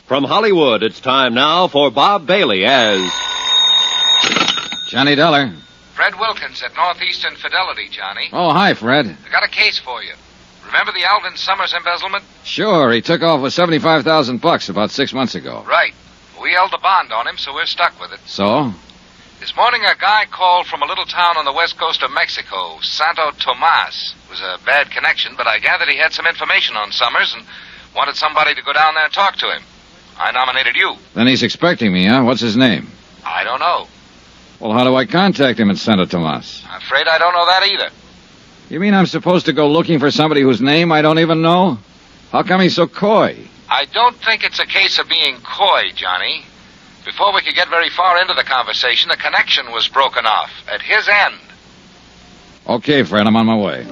From Hollywood, it's time now for Bob Bailey as... Johnny Dollar. Fred Wilkins at Northeastern Fidelity, Johnny. Oh, hi, Fred. I got a case for you. Remember the Alvin Summers embezzlement? Sure, he took off with $75,000 about 6 months ago. Right. We held the bond on him, so we're stuck with it. So? This morning, a guy called from a little town on the west coast of Mexico, Santa Tomas. It was a bad connection, but I gathered he had some information on Summers and wanted somebody to go down there and talk to him. I nominated you. Then he's expecting me, huh? What's his name? I don't know. Well, how do I contact him in Santa Tomas? I'm afraid I don't know that either. You mean I'm supposed to go looking for somebody whose name I don't even know? How come he's so coy? I don't think it's a case of being coy, Johnny. Before we could get very far into the conversation, the connection was broken off at his end. Okay, Fred, I'm on my way.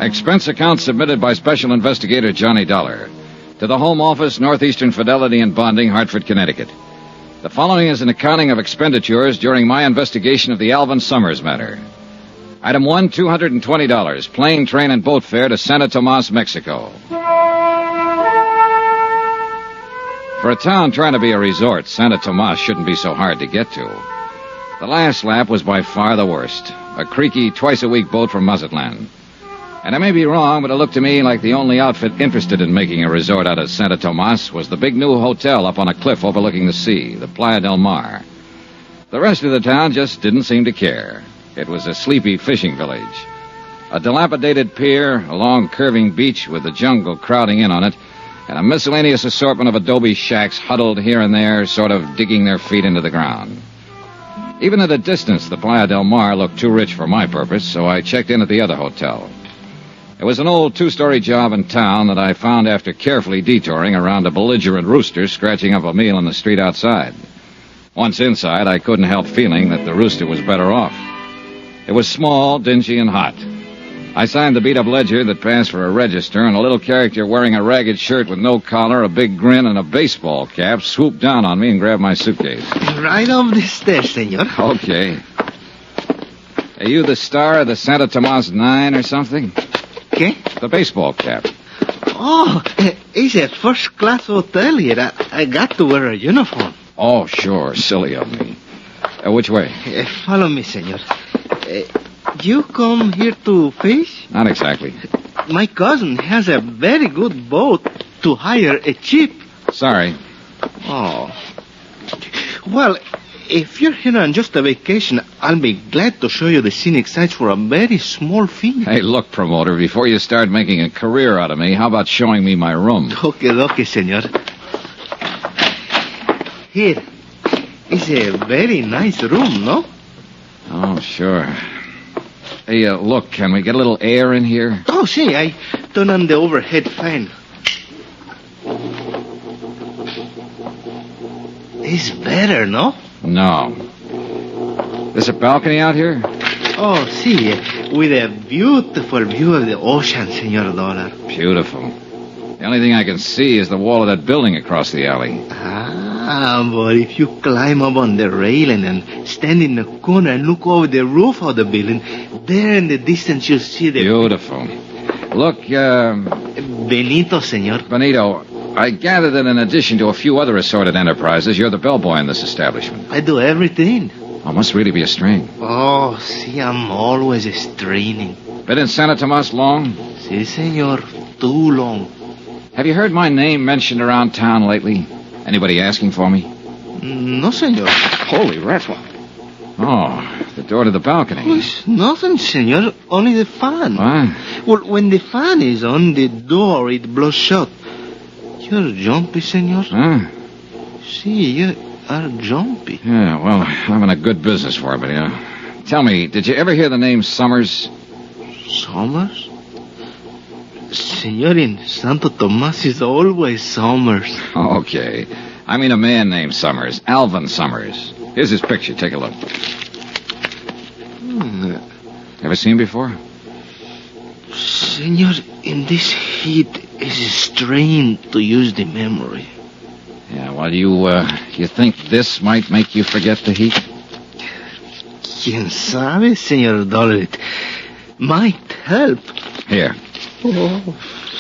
Expense account submitted by Special Investigator Johnny Dollar to the Home Office, Northeastern Fidelity and Bonding, Hartford, Connecticut. The following is an accounting of expenditures during my investigation of the Alvin Summers matter. Item 1, $220, plane, train, and boat fare to Santa Tomas, Mexico. For a town trying to be a resort, Santa Tomas shouldn't be so hard to get to. The last lap was by far the worst. A creaky, twice-a-week boat from Mazatlan. And I may be wrong, but it looked to me like the only outfit interested in making a resort out of Santa Tomas was the big new hotel up on a cliff overlooking the sea, the Playa del Mar. The rest of the town just didn't seem to care. It was a sleepy fishing village. A dilapidated pier, a long curving beach with the jungle crowding in on it, and a miscellaneous assortment of adobe shacks huddled here and there, sort of digging their feet into the ground. Even at a distance, the Playa del Mar looked too rich for my purpose, so I checked in at the other hotel. It was an old two-story job in town that I found after carefully detouring around a belligerent rooster scratching up a meal in the street outside. Once inside, I couldn't help feeling that the rooster was better off. It was small, dingy, and hot. I signed the beat-up ledger that passed for a register, and a little character wearing a ragged shirt with no collar, a big grin, and a baseball cap swooped down on me and grabbed my suitcase. Right up the stairs, senor. Okay. Are you the star of the Santa Tomas 9 or something? ¿Qué? The baseball cap. Oh, it's a first-class hotel here. I got to wear a uniform. Oh, sure. Silly of me. Which way? Follow me, senor. You come here to fish? Not exactly. My cousin has a very good boat to hire a cheap. Sorry. Oh. Well, if you're here on just a vacation, I'll be glad to show you the scenic sights for a very small fee. Hey, look, promoter, before you start making a career out of me, how about showing me my room? Okay, senor. Here. It's a very nice room, no? Oh, sure. Hey, look, can we get a little air in here? Oh, see, I turn on the overhead fan. It's better, no? No. There's a balcony out here? Oh, see, with a beautiful view of the ocean, Senor Dollar. Beautiful. The only thing I can see is the wall of that building across the alley. But if you climb up on the railing and stand in the corner and look over the roof of the building, there in the distance you'll see the... Beautiful. Look, Benito, senor. Benito, I gather that in addition to a few other assorted enterprises, you're the bellboy in this establishment. I do everything. Oh, must really be a strain. Oh, see, I'm always straining. Been in Santa Tomas long? Si, senor. Too long. Have you heard my name mentioned around town lately? Anybody asking for me? No, senor. Holy rattle. Oh, the door to the balcony. Oh, it's nothing, senor. Only the fan. What? Well, when the fan is on, the door, it blows shut. You're jumpy, senor. Huh? See, you are jumpy. Yeah, well, I'm in a good business for it, but, Tell me, did you ever hear the name Summers? Summers? Senor, in Santa Tomas is always Summers. Okay. I mean a man named Summers. Alvin Summers. Here's his picture. Take a look. Ever seen him before? Senor, in this heat, it's a strain to use the memory. Yeah, well, you think this might make you forget the heat? Quien sabe, Senor Dollar. It might help. Here. Oh,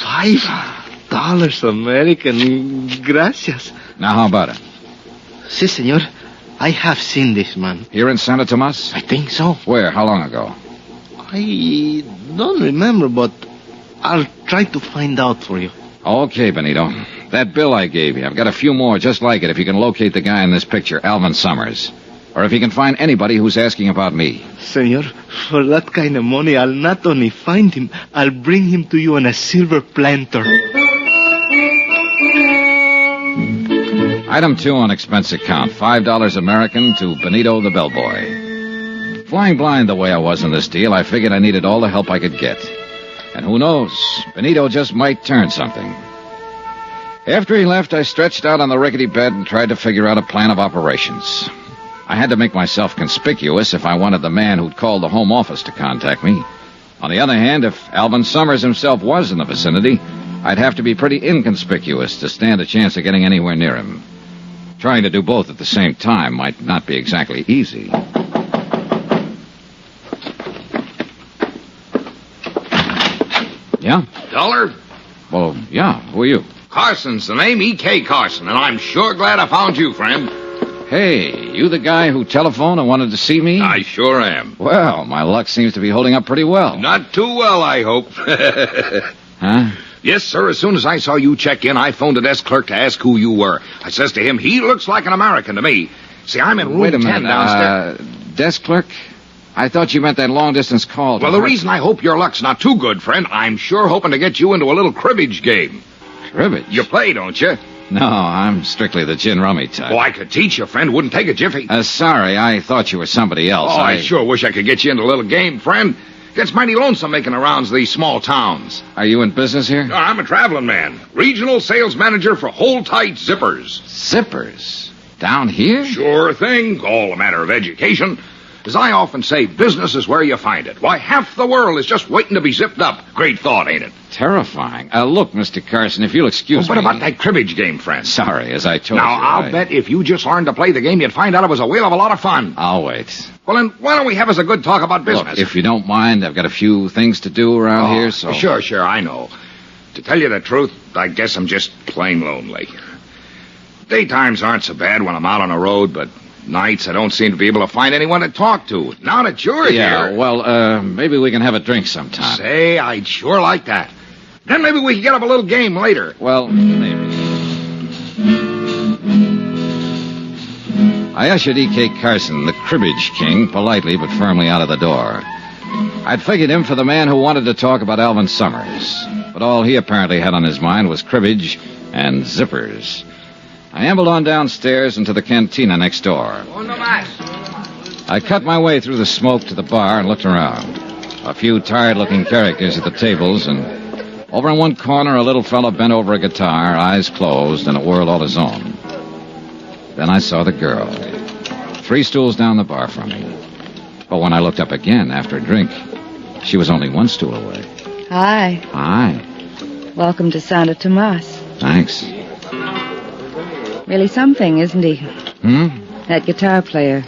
$5,000. $5 American. Gracias. Now, how about it? Si, senor. I have seen this man. Here in Santa Tomas? I think so. Where? How long ago? I don't remember, but I'll try to find out for you. Okay, Benito. That bill I gave you, I've got a few more just like it if you can locate the guy in this picture, Alvin Summers. Or if you can find anybody who's asking about me. Senor, for that kind of money, I'll not only find him, I'll bring him to you on a silver planter. Item 2 on expense account, $5 American to Benito the bellboy. Flying blind the way I was in this deal, I figured I needed all the help I could get. And who knows, Benito just might turn something. After he left, I stretched out on the rickety bed and tried to figure out a plan of operations. I had to make myself conspicuous if I wanted the man who'd called the home office to contact me. On the other hand, if Alvin Summers himself was in the vicinity, I'd have to be pretty inconspicuous to stand a chance of getting anywhere near him. Trying to do both at the same time might not be exactly easy. Yeah? Dollar? Well, yeah. Who are you? Carson's the name, E.K. Carson, and I'm sure glad I found you, friend. Hey, you the guy who telephoned and wanted to see me? I sure am. Well, my luck seems to be holding up pretty well. Not too well, I hope. Huh? Yes, sir. As soon as I saw you check in, I phoned the desk clerk to ask who you were. I says to him, he looks like an American to me. See, I'm in room Wait a 10 minute. downstairs. Desk clerk? I thought you meant that long-distance call. Well, the reason I hope your luck's not too good, friend, I'm sure hoping to get you into a little cribbage game. Cribbage? You play, don't you? No, I'm strictly the gin rummy type. Oh, I could teach you, friend. Wouldn't take a jiffy. Sorry, I thought you were somebody else. Oh, I sure wish I could get you into a little game, friend. Gets mighty lonesome making the rounds of these small towns. Are you in business here? No, I'm a traveling man. Regional sales manager for Hold-Tight Zippers. Zippers? Down here? Sure thing. All a matter of education. As I often say, business is where you find it. Why, half the world is just waiting to be zipped up. Great thought, ain't it? Terrifying. Look, Mr. Carson, if you'll excuse What me... about that cribbage game, friend? Sorry, as I told Now, you... I'll bet if you just learned to play the game, you'd find out it was a whale of a lot of fun. I'll wait. Well, then, why don't we have us a good talk about business? Look, if you don't mind, I've got a few things to do around here, so... Sure, I know. To tell you the truth, I guess I'm just plain lonely. Daytimes aren't so bad when I'm out on the road, but nights I don't seem to be able to find anyone to talk to. Now that you're Yeah, here... well, maybe we can have a drink sometime. Say, I'd sure like that. Then maybe we can get up a little game later. Well, maybe. I ushered E.K. Carson, the cribbage king, politely but firmly out of the door. I'd figured him for the man who wanted to talk about Alvin Summers, but all he apparently had on his mind was cribbage and zippers. I ambled on downstairs into the cantina next door. I cut my way through the smoke to the bar and looked around. A few tired-looking characters at the tables, and over in one corner, a little fellow bent over a guitar, eyes closed, in a world all his own. Then I saw the girl, 3 stools down the bar from me. But when I looked up again after a drink, she was only 1 stool away. Hi. Hi. Welcome to Santa Tomas. Thanks. Really something, isn't he? That guitar player.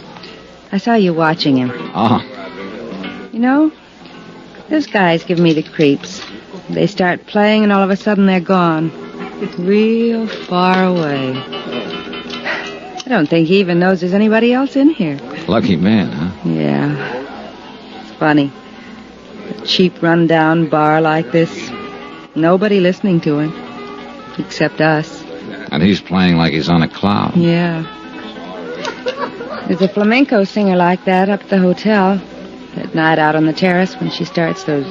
I saw you watching him. Oh, You know, those guys give me the creeps. They start playing and all of a sudden they're gone. Real far away. I don't think he even knows there's anybody else in here. lucky man, huh? Yeah. It's funny. A cheap, run-down bar like this. Nobody listening to him. Except us. And he's playing like he's on a cloud. Yeah. There's a flamenco singer like that up at the hotel. At night out on the terrace when she starts those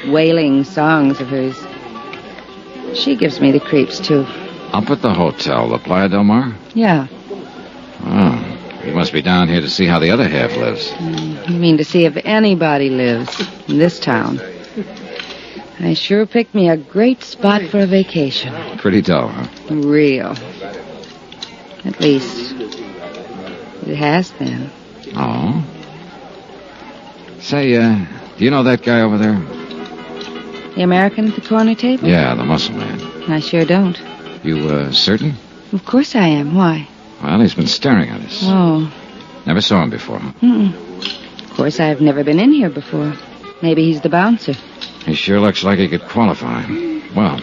wailing songs of hers. She gives me the creeps, too. Up at the hotel, the Playa del Mar? Yeah. Oh, he must be down here to see how the other half lives. You mean to see if anybody lives in this town. I sure picked me a great spot for a vacation. Pretty dull, huh? Real. At least, it has been. Oh? Say, do you know that guy over there? The American at the corner table? Yeah, the muscle man. I sure don't. You, certain? Of course I am. Why? Well, he's been staring at us. Oh. Never saw him before. Of course, I've never been in here before. Maybe he's the bouncer. He sure looks like he could qualify. Well,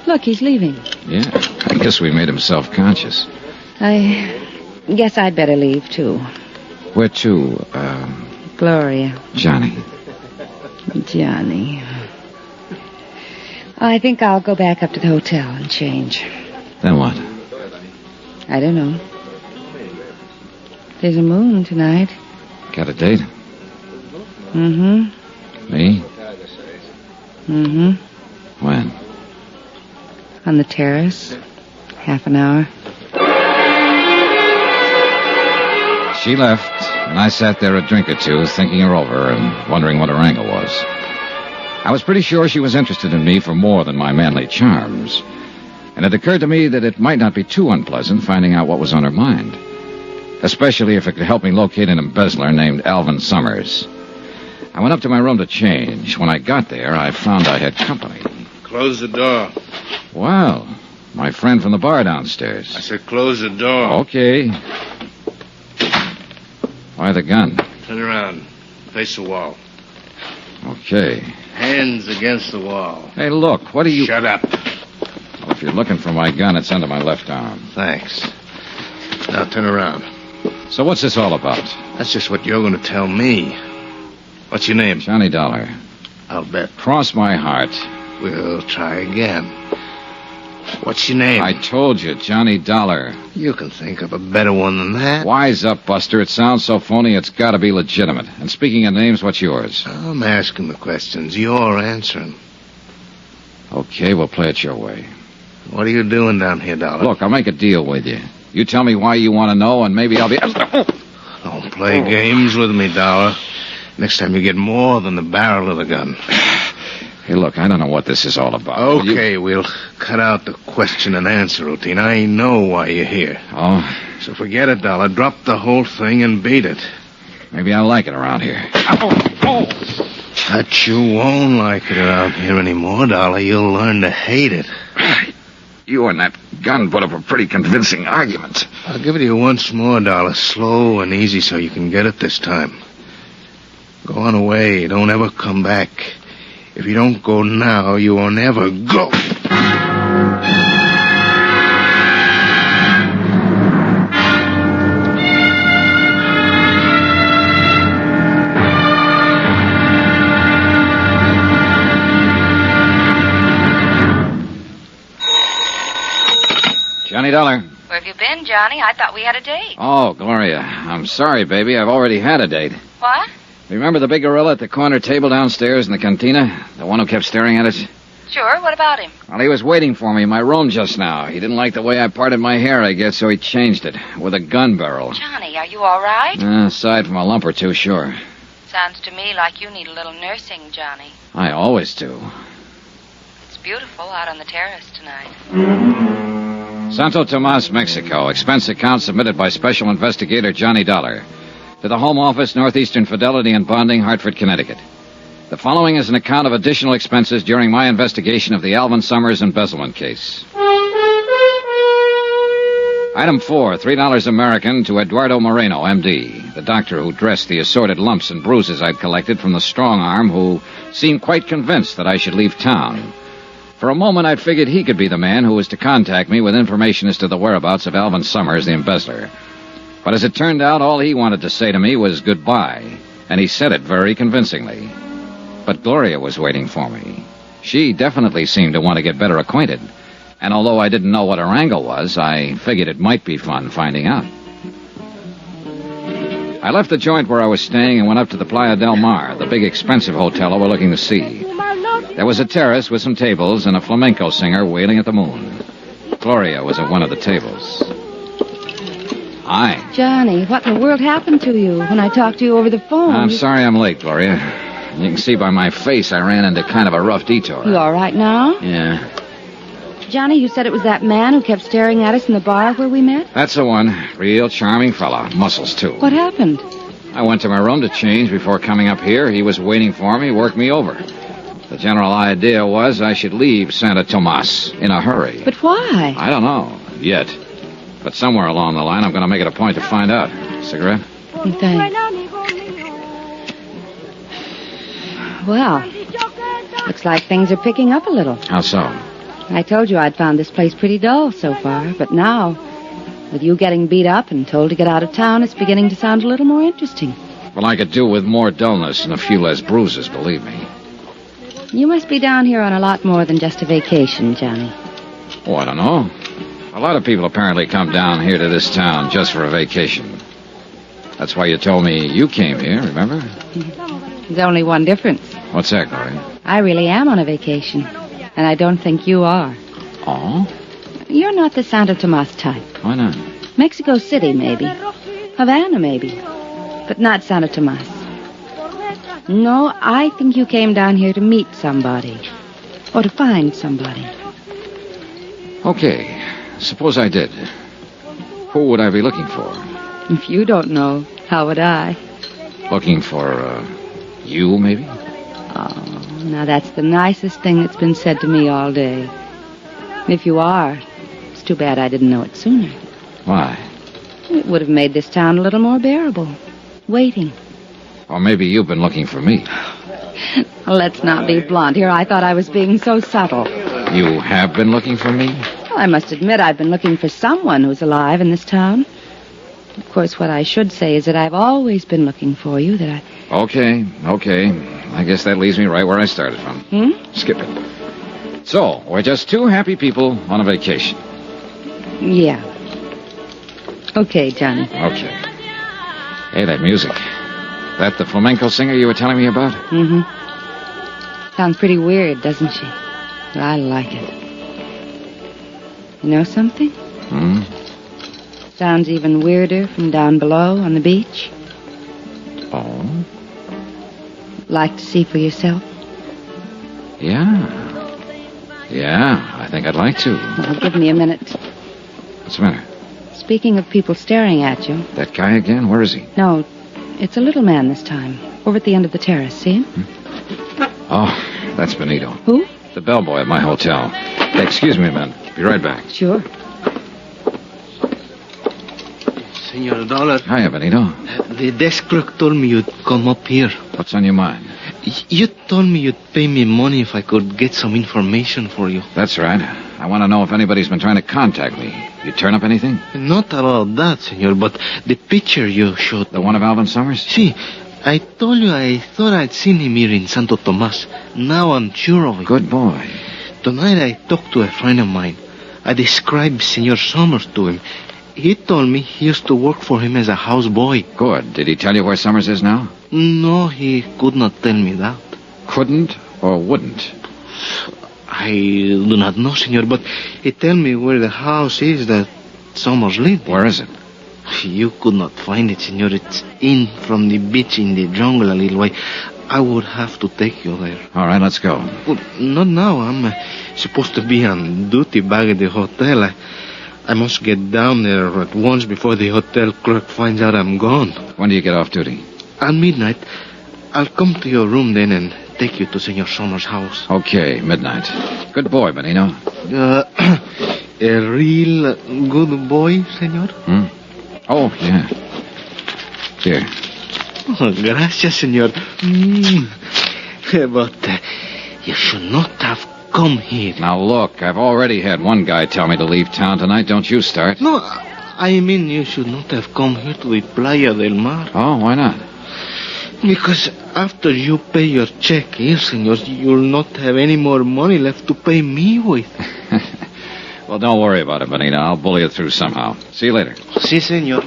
Look, he's leaving. Yeah, I guess we made him self-conscious. I guess I'd better leave, too. Where to, Gloria. Johnny? Johnny. I think I'll go back up to the hotel and change. Then what? I don't know. There's a moon tonight. Got a date? Mm-hmm. Me? Mm-hmm. When? On the terrace. Half an hour. She left, and I sat there a drink or two, thinking her over and wondering what her angle was. I was pretty sure she was interested in me for more than my manly charms. And it occurred to me that it might not be too unpleasant finding out what was on her mind. Especially if it could help me locate an embezzler named Alvin Summers. I went up to my room to change. When I got there, I found I had company. Close the door. Well, my friend from the bar downstairs. I said close the door. Okay. Why the gun? Turn around. Face the wall. Okay. Hands against the wall. Hey, look, what are you... Shut up. Well, if you're looking for my gun, it's under my left arm. Thanks. Now turn around. So what's this all about? That's just what you're going to tell me. What's your name? Johnny Dollar. I'll bet. Cross my heart. We'll try again. What's your name? I told you, Johnny Dollar. You can think of a better one than that. Wise up, Buster. It sounds so phony, it's got to be legitimate. And speaking of names, what's yours? I'm asking the questions. You're answering. Okay, we'll play it your way. What are you doing down here, Dollar? Look, I'll make a deal with you. You tell me why you want to know, and maybe I'll be... Don't play games with me, Dollar. Next time you get more than the barrel of the gun. Hey, look, I don't know what this is all about. Okay, we'll cut out the question and answer routine. I know why you're here. Oh? So forget it, Dollar. Drop the whole thing and beat it. Maybe I like it around here. But you won't like it around here anymore, Dollar. You'll learn to hate it. You and that gun put up a pretty convincing argument. I'll give it to you once more, Dollar. Slow and easy so you can get it this time. Go on away. Don't ever come back. If you don't go now, you won't ever go. Johnny Dollar. Where have you been, Johnny? I thought we had a date. Oh, Gloria. I'm sorry, baby. I've already had a date. What? Remember the big gorilla at the corner table downstairs in the cantina? The one who kept staring at us? Sure, what about him? Well, he was waiting for me in my room just now. He didn't like the way I parted my hair, I guess, so he changed it with a gun barrel. Johnny, are you all right? Aside from a lump or two, sure. Sounds to me like you need a little nursing, Johnny. I always do. It's beautiful out on the terrace tonight. Santa Tomas, Mexico. Expense account submitted by Special Investigator Johnny Dollar. To the Home Office, Northeastern Fidelity and Bonding, Hartford, Connecticut. The following is an account of additional expenses during my investigation of the Alvin Summers embezzlement case. Item 4, $3 American to Eduardo Moreno, M.D., the doctor who dressed the assorted lumps and bruises I'd collected from the strong arm who seemed quite convinced that I should leave town. For a moment, I'd figured he could be the man who was to contact me with information as to the whereabouts of Alvin Summers, the embezzler. But as it turned out, all he wanted to say to me was goodbye, and he said it very convincingly. But Gloria was waiting for me. She definitely seemed to want to get better acquainted, and although I didn't know what her angle was, I figured it might be fun finding out. I left the joint where I was staying and went up to the Playa del Mar, the big expensive hotel overlooking the sea. There was a terrace with some tables and a flamenco singer wailing at the moon. Gloria was at one of the tables. Hi. Johnny, what in the world happened to you when I talked to you over the phone? I'm sorry I'm late, Gloria. You can see by my face I ran into kind of a rough detour. You all right now? Yeah. Johnny, you said it was that man who kept staring at us in the bar where we met? That's the one. Real charming fella. Muscles, too. What happened? I went to my room to change before coming up here. He was waiting for me, worked me over. The general idea was I should leave Santa Tomas in a hurry. But why? I don't know, yet. But somewhere along the line, I'm going to make it a point to find out. Cigarette? Thanks. Well, looks like things are picking up a little. How so? I told you I'd found this place pretty dull so far, but now, with you getting beat up and told to get out of town, it's beginning to sound a little more interesting. Well, I could do with more dullness and a few less bruises, believe me. You must be down here on a lot more than just a vacation, Johnny. Oh, I don't know. A lot of people apparently come down here to this town just for a vacation. That's why you told me you came here, remember? There's only one difference. What's that, Gloria? I really am on a vacation, and I don't think you are. Oh? You're not the Santa Tomas type. Why not? Mexico City, maybe. Havana, maybe. But not Santa Tomas. No, I think you came down here to meet somebody. Or to find somebody. Okay. Suppose I did. Who would I be looking for? If you don't know, how would I? Looking for, you, maybe? Oh, now that's the nicest thing that's been said to me all day. If you are, it's too bad I didn't know it sooner. Why? It would have made this town a little more bearable. Waiting. Or maybe you've been looking for me. Let's not be blunt here. I thought I was being so subtle. You have been looking for me? Well, I must admit I've been looking for someone who's alive in this town. Of course, what I should say is that I've always been looking for you, that I... Okay. I guess that leaves me right where I started from. Skip it. So, we're just two happy people on a vacation. Yeah. Okay, Johnny. Okay. Hey, that music. That the flamenco singer you were telling me about? Mm-hmm. Sounds pretty weird, doesn't she? But I like it. You know something? Sounds even weirder from down below on the beach. Oh? Like to see for yourself? Yeah, I think I'd like to. Well, give me a minute. What's the matter? Speaking of people staring at you... That guy again? Where is he? No, it's a little man this time. Over at the end of the terrace, see him? Oh, that's Benito. Who? The bellboy at my hotel. Hey, excuse me a minute. Be right back. Sure. Senor Dollar, Hiya, Benito. the desk clerk told me you'd come up here. What's on your mind? You told me you'd pay me money if I could get some information for you. That's right. I want to know if anybody's been trying to contact me. You turn up anything? Not about that, senor, but the picture you showed. The one of Alvin Summers? See, I told you I thought I'd seen him here in Santa Tomas. Now I'm sure of it. Good boy. Tonight I talked to a friend of mine. I described Senor Summers to him. He told me he used to work for him as a houseboy. Good. Did he tell you where Summers is now? No, he could not tell me that. Couldn't or wouldn't? I do not know, senor, but he told me where the house is that Summers lived in. Where is it? You could not find it, senor. It's in from the beach in the jungle a little way. I would have to take you there. All right, let's go. Well, not now. I'm supposed to be on duty back at the hotel. I must get down there at once before the hotel clerk finds out I'm gone. When do you get off duty? At midnight. I'll come to your room then and take you to Senor Summers' house. Okay, midnight. Good boy, Benito. A real good boy, senor? Oh, yeah. Here. Oh, gracias, senor. But you should not have come here. Now, look, I've already had one guy tell me to leave town tonight. Don't you start. No, I mean you should not have come here to the Playa del Mar. Oh, why not? Because after you pay your check here, senor, you'll not have any more money left to pay me with. Well, don't worry about it, Benito. I'll bully it through somehow. See you later. Si, senor.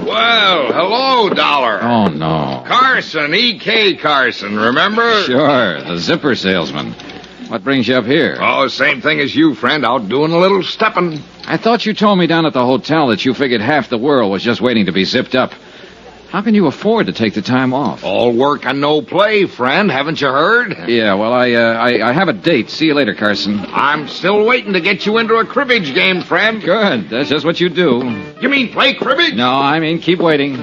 Well, hello, Dollar. Oh, no. Carson, E.K. Carson, remember? Sure, the zipper salesman. What brings you up here? Oh, same thing as you, friend. Out doing a little stepping. I thought you told me down at the hotel that you figured half the world was just waiting to be zipped up. How can you afford to take the time off? All work and no play, friend. Haven't you heard? Yeah, well, I have a date. See you later, Carson. I'm still waiting to get you into a cribbage game, friend. Good. That's just what you do. You mean play cribbage? No, I mean keep waiting.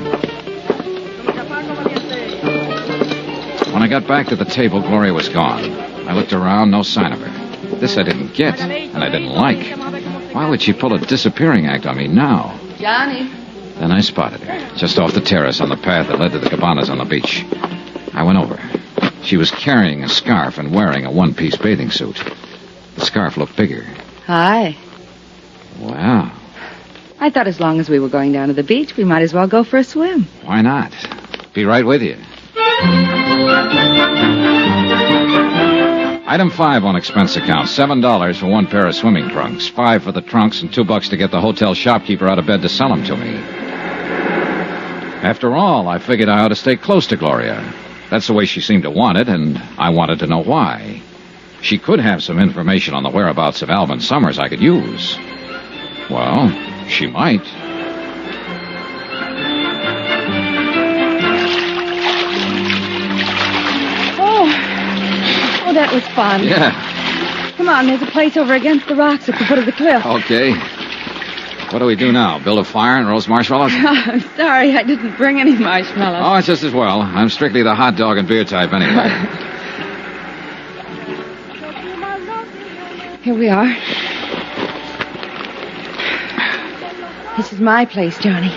When I got back to the table, Gloria was gone. I looked around, no sign of her. This I didn't get, and I didn't like. Why would she pull a disappearing act on me now? Johnny. Then I spotted her, just off the terrace on the path that led to the cabanas on the beach. I went over. She was carrying a scarf and wearing a one-piece bathing suit. The scarf looked bigger. Hi. Wow. I thought as long as we were going down to the beach, we might as well go for a swim. Why not? Be right with you. Item 5 on expense account. $7 for one pair of swimming trunks. $5 for the trunks and $2 to get the hotel shopkeeper out of bed to sell them to me. After all, I figured I ought to stay close to Gloria. That's the way she seemed to want it, and I wanted to know why. She could have some information on the whereabouts of Alvin Summers I could use. Well, she might. Oh, that was fun. Yeah. Come on, there's a place over against the rocks at the foot of the cliff. Okay. What do we do now? Build a fire and roast marshmallows? I'm sorry, I didn't bring any marshmallows. Oh, it's just as well. I'm strictly the hot dog and beer type anyway. Here we are. This is my place, Johnny.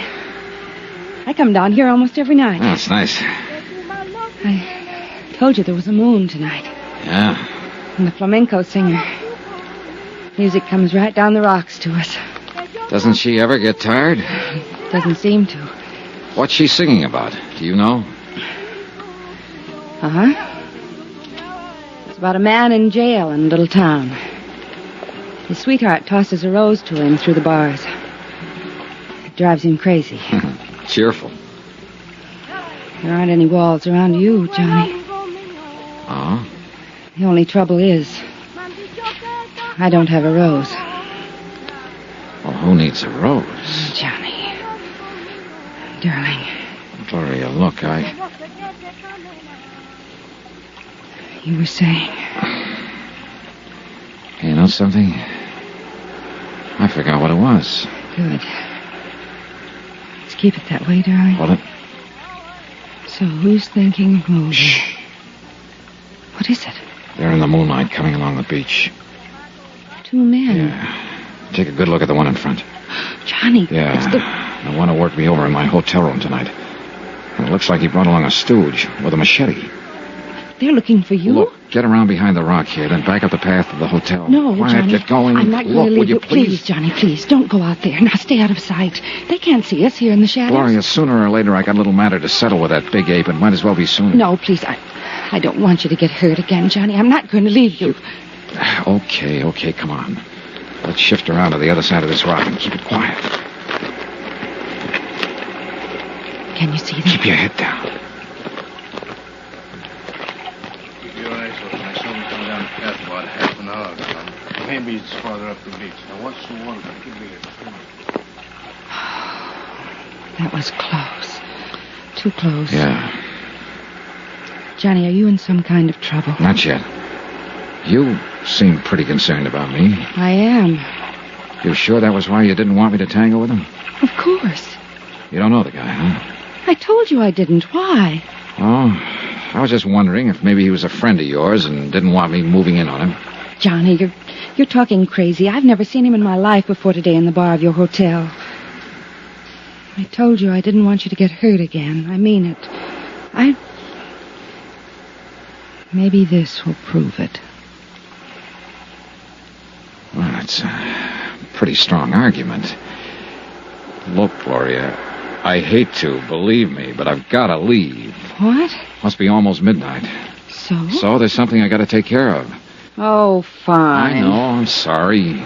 I come down here almost every night. Oh, that's nice. I told you there was a moon tonight. Yeah. And the flamenco singer. Music comes right down the rocks to us. Doesn't she ever get tired? Doesn't seem to. What's she singing about? Do you know? Uh-huh. It's about a man in jail in a little town. His sweetheart tosses a rose to him through the bars. It drives him crazy. Cheerful. There aren't any walls around you, Johnny. Oh? The only trouble is, I don't have a rose. Well, who needs a rose? Johnny. Darling. Gloria, look, You were saying... You know something? I forgot what it was. Good. Let's keep it that way, darling. What it? So, who's thinking of moving? Shh. What is it? They're in the moonlight coming along the beach. 2 men. Yeah. Take a good look at the one in front. Johnny, Yeah. it's The one who worked me over in my hotel room tonight. And it looks like he brought along a stooge with a machete. They're looking for you? Look, get around behind the rock here, then back up the path to the hotel. No, Quiet, Johnny. get going. I'm not going Look, to leave would you Please, Johnny, please. Don't go out there. Now, stay out of sight. They can't see us here in the shadows. Gloria, sooner or later I got a little matter to settle with that big ape. It might as well be soon. No, please. I don't want you to get hurt again, Johnny. I'm not going to leave you. Okay, come on. Let's shift around to the other side of this rock and keep it quiet. Can you see them? Keep your head down. Keep your eyes open. I saw him come down the path about half an hour ago. Maybe it's farther up the beach. Now, what's the one? Give me a... That was close. Too close. Yeah, Johnny, are you in some kind of trouble? not yet. You seem pretty concerned about me. I am. You sure that was why you didn't want me to tangle with him? Of course. You don't know the guy, huh? I told you I didn't. Why? Oh, I was just wondering if maybe he was a friend of yours and didn't want me moving in on him. Johnny, you're talking crazy. I've never seen him in my life before today in the bar of your hotel. I told you I didn't want you to get hurt again. I mean it. Maybe this will prove it. Well, it's a pretty strong argument. Look, Gloria, I hate to, believe me, but I've got to leave. What? Must be almost midnight. So? So there's something I got to take care of. Oh, fine. I know, I'm sorry.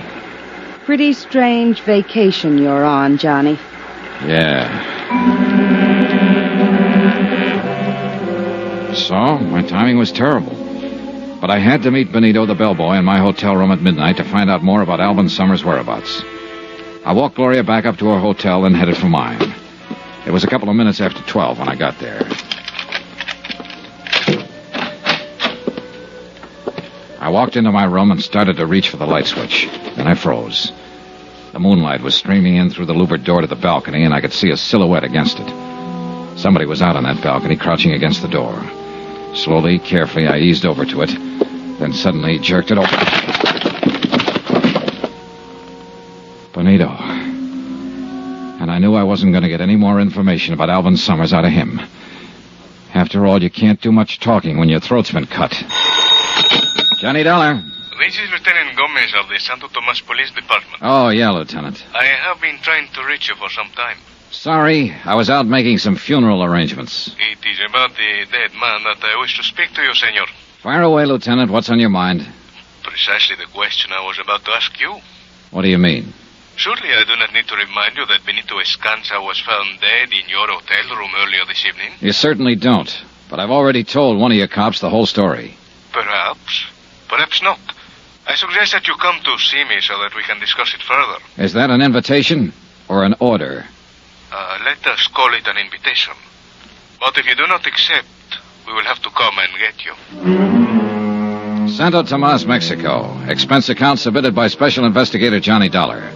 Pretty strange vacation you're on, Johnny. Yeah. So, my timing was terrible. But I had to meet Benito, the bellboy, in my hotel room at midnight to find out more about Alvin Summers' whereabouts. I walked Gloria back up to her hotel and headed for mine. It was a couple of minutes after 12 when I got there. I walked into my room and started to reach for the light switch. Then I froze. The moonlight was streaming in through the louvered door to the balcony, and I could see a silhouette against it. Somebody was out on that balcony, crouching against the door. Slowly, carefully, I eased over to it, then suddenly jerked it open. Benito. And I knew I wasn't going to get any more information about Alvin Summers out of him. After After all, you can't do much talking when your throat's been cut. Johnny Dollar. This is Lieutenant Gomez of the Santa Tomas Police Department. Oh, yeah, Lieutenant. I have been trying to reach you for some time. Sorry, I was out making some funeral arrangements. It is about the dead man that I wish to speak to you, senor. Fire away, Lieutenant. What's on your mind? Precisely the question I was about to ask you. What do you mean? Surely I do not need to remind you that Benito Escanza was found dead in your hotel room earlier this evening. You certainly don't. But I've already told one of your cops the whole story. Perhaps. Perhaps not. I suggest that you come to see me so that we can discuss it further. Is that an invitation or an order? Let us call it an invitation. But if you do not accept, we will have to come and get you. Santa Tomas, Mexico. Expense account submitted by Special Investigator Johnny Dollar.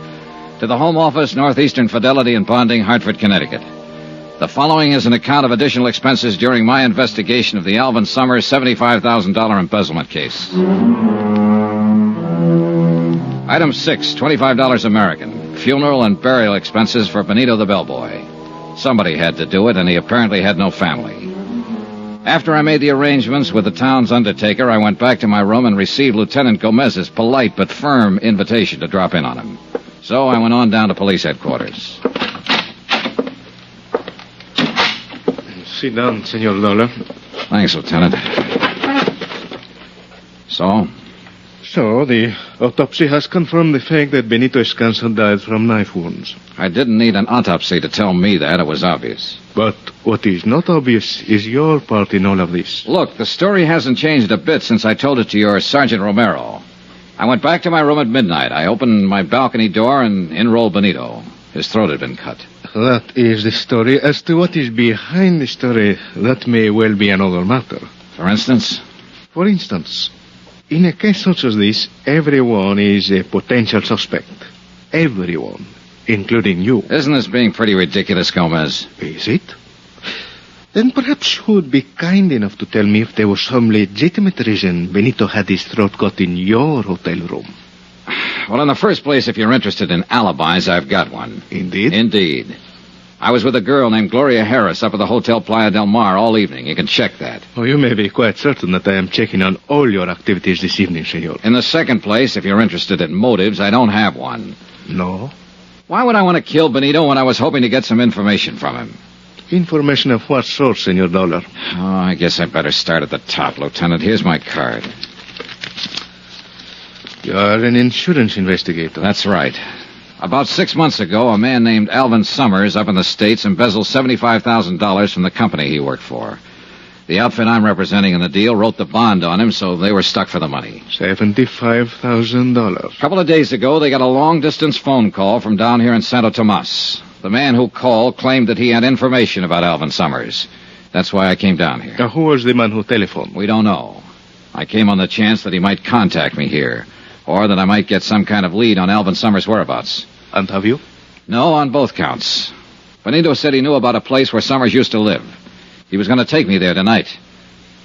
To the Home Office, Northeastern Fidelity and Bonding, Hartford, Connecticut. The following is an account of additional expenses during my investigation of the Alvin Summers $75,000 embezzlement case. Item 6, $25 American. Funeral and burial expenses for Benito the bellboy. Somebody had to do it, and he apparently had no family. After I made the arrangements with the town's undertaker, I went back to my room and received Lieutenant Gomez's polite but firm invitation to drop in on him. So I went on down to police headquarters. Sit down, Senor Dollar. Thanks, Lieutenant. So, the autopsy has confirmed the fact that Benito Escanza died from knife wounds. I didn't need an autopsy to tell me that. It was obvious. But what is not obvious is your part in all of this. Look, the story hasn't changed a bit since I told it to your Sergeant Romero. I went back to my room at midnight. I opened my balcony door and in rolled Benito. His throat had been cut. That is the story. As to what is behind the story, that may well be another matter. For instance? For instance, in a case such as this, everyone is a potential suspect. Everyone, including you. Isn't this being pretty ridiculous, Gomez? Is it? Then perhaps you would be kind enough to tell me if there was some legitimate reason Benito had his throat cut in your hotel room. Well, in the first place, if you're interested in alibis, I've got one. Indeed? Indeed. I was with a girl named Gloria Harris up at the Hotel Playa del Mar all evening. You can check that. Oh, you may be quite certain that I am checking on all your activities this evening, senor. In the second place, if you're interested in motives, I don't have one. No? Why would I want to kill Benito when I was hoping to get some information from him? Information of what sort, Senor Dollar? Oh, I guess I better start at the top, Lieutenant. Here's my card. You are an insurance investigator. That's right. About 6 months ago, a man named Alvin Summers up in the States embezzled $75,000 from the company he worked for. The outfit I'm representing in the deal wrote the bond on him, so they were stuck for the money. $75,000. A couple of days ago, they got a long-distance phone call from down here in Santa Tomas. The man who called claimed that he had information about Alvin Summers. That's why I came down here. Now, who was the man who telephoned? We don't know. I came on the chance that he might contact me here, or that I might get some kind of lead on Alvin Summers' whereabouts. And have you? No, on both counts. Benito said he knew about a place where Summers used to live. He was going to take me there tonight.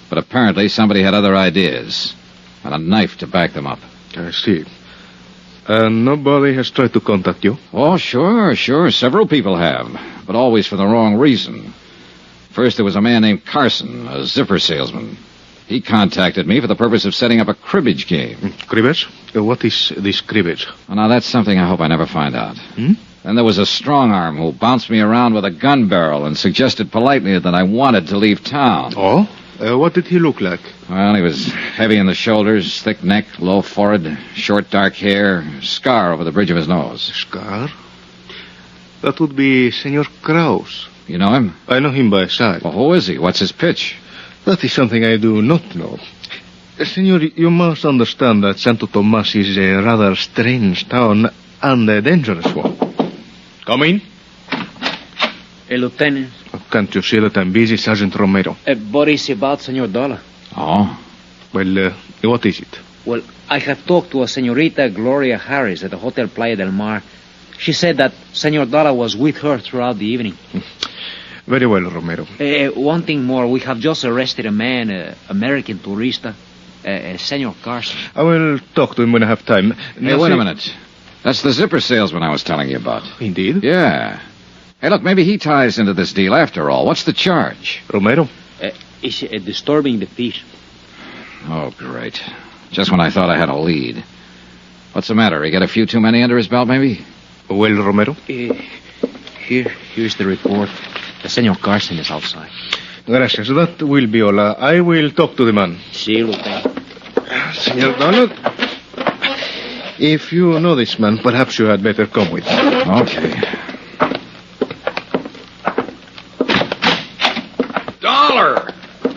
But apparently somebody had other ideas, and a knife to back them up. I see. And nobody has tried to contact you? Oh, sure. Several people have, but always for the wrong reason. First, there was a man named Carson, a zipper salesman. He contacted me for the purpose of setting up a cribbage game. Cribbage? What is this cribbage? Well, now, that's something I hope I never find out. Hmm? Then there was a strong-arm who bounced me around with a gun barrel and suggested politely that I wanted to leave town. Oh? What did he look like? Well, he was heavy in the shoulders, thick neck, low forehead, short dark hair, scar over the bridge of his nose. Scar? That would be Senor Kraus. You know him? I know him by sight. Well, who is he? What's his pitch? That is something I do not know. Senor, you must understand that Santa Tomas is a rather strange town and a dangerous one. Come in. Hey, Lieutenant. Can't you see that I'm busy, Sergeant Romero? What is it about, Senor Dollar? Oh? Well, what is it? Well, I have talked to a Senorita Gloria Harris at the Hotel Playa del Mar. She said that Senor Dollar was with her throughout the evening. Very well, Romero. One thing more. We have just arrested a man, American tourista, Senor Carson. I will talk to him when I have time. Hey, wait a minute. That's the zipper salesman I was telling you about. Indeed? Yeah. Hey, look, maybe he ties into this deal after all. What's the charge? Romero, is disturbing the peace. Oh, great. Just when I thought I had a lead. What's the matter? He got a few too many under his belt, maybe? Well, Romero? Here's the report. The Senor Carson is outside. Gracias. That will be all. I will talk to the man. See, Lieutenant. Senor Donald, if you know this man, perhaps you had better come with me. Okay. Dollar!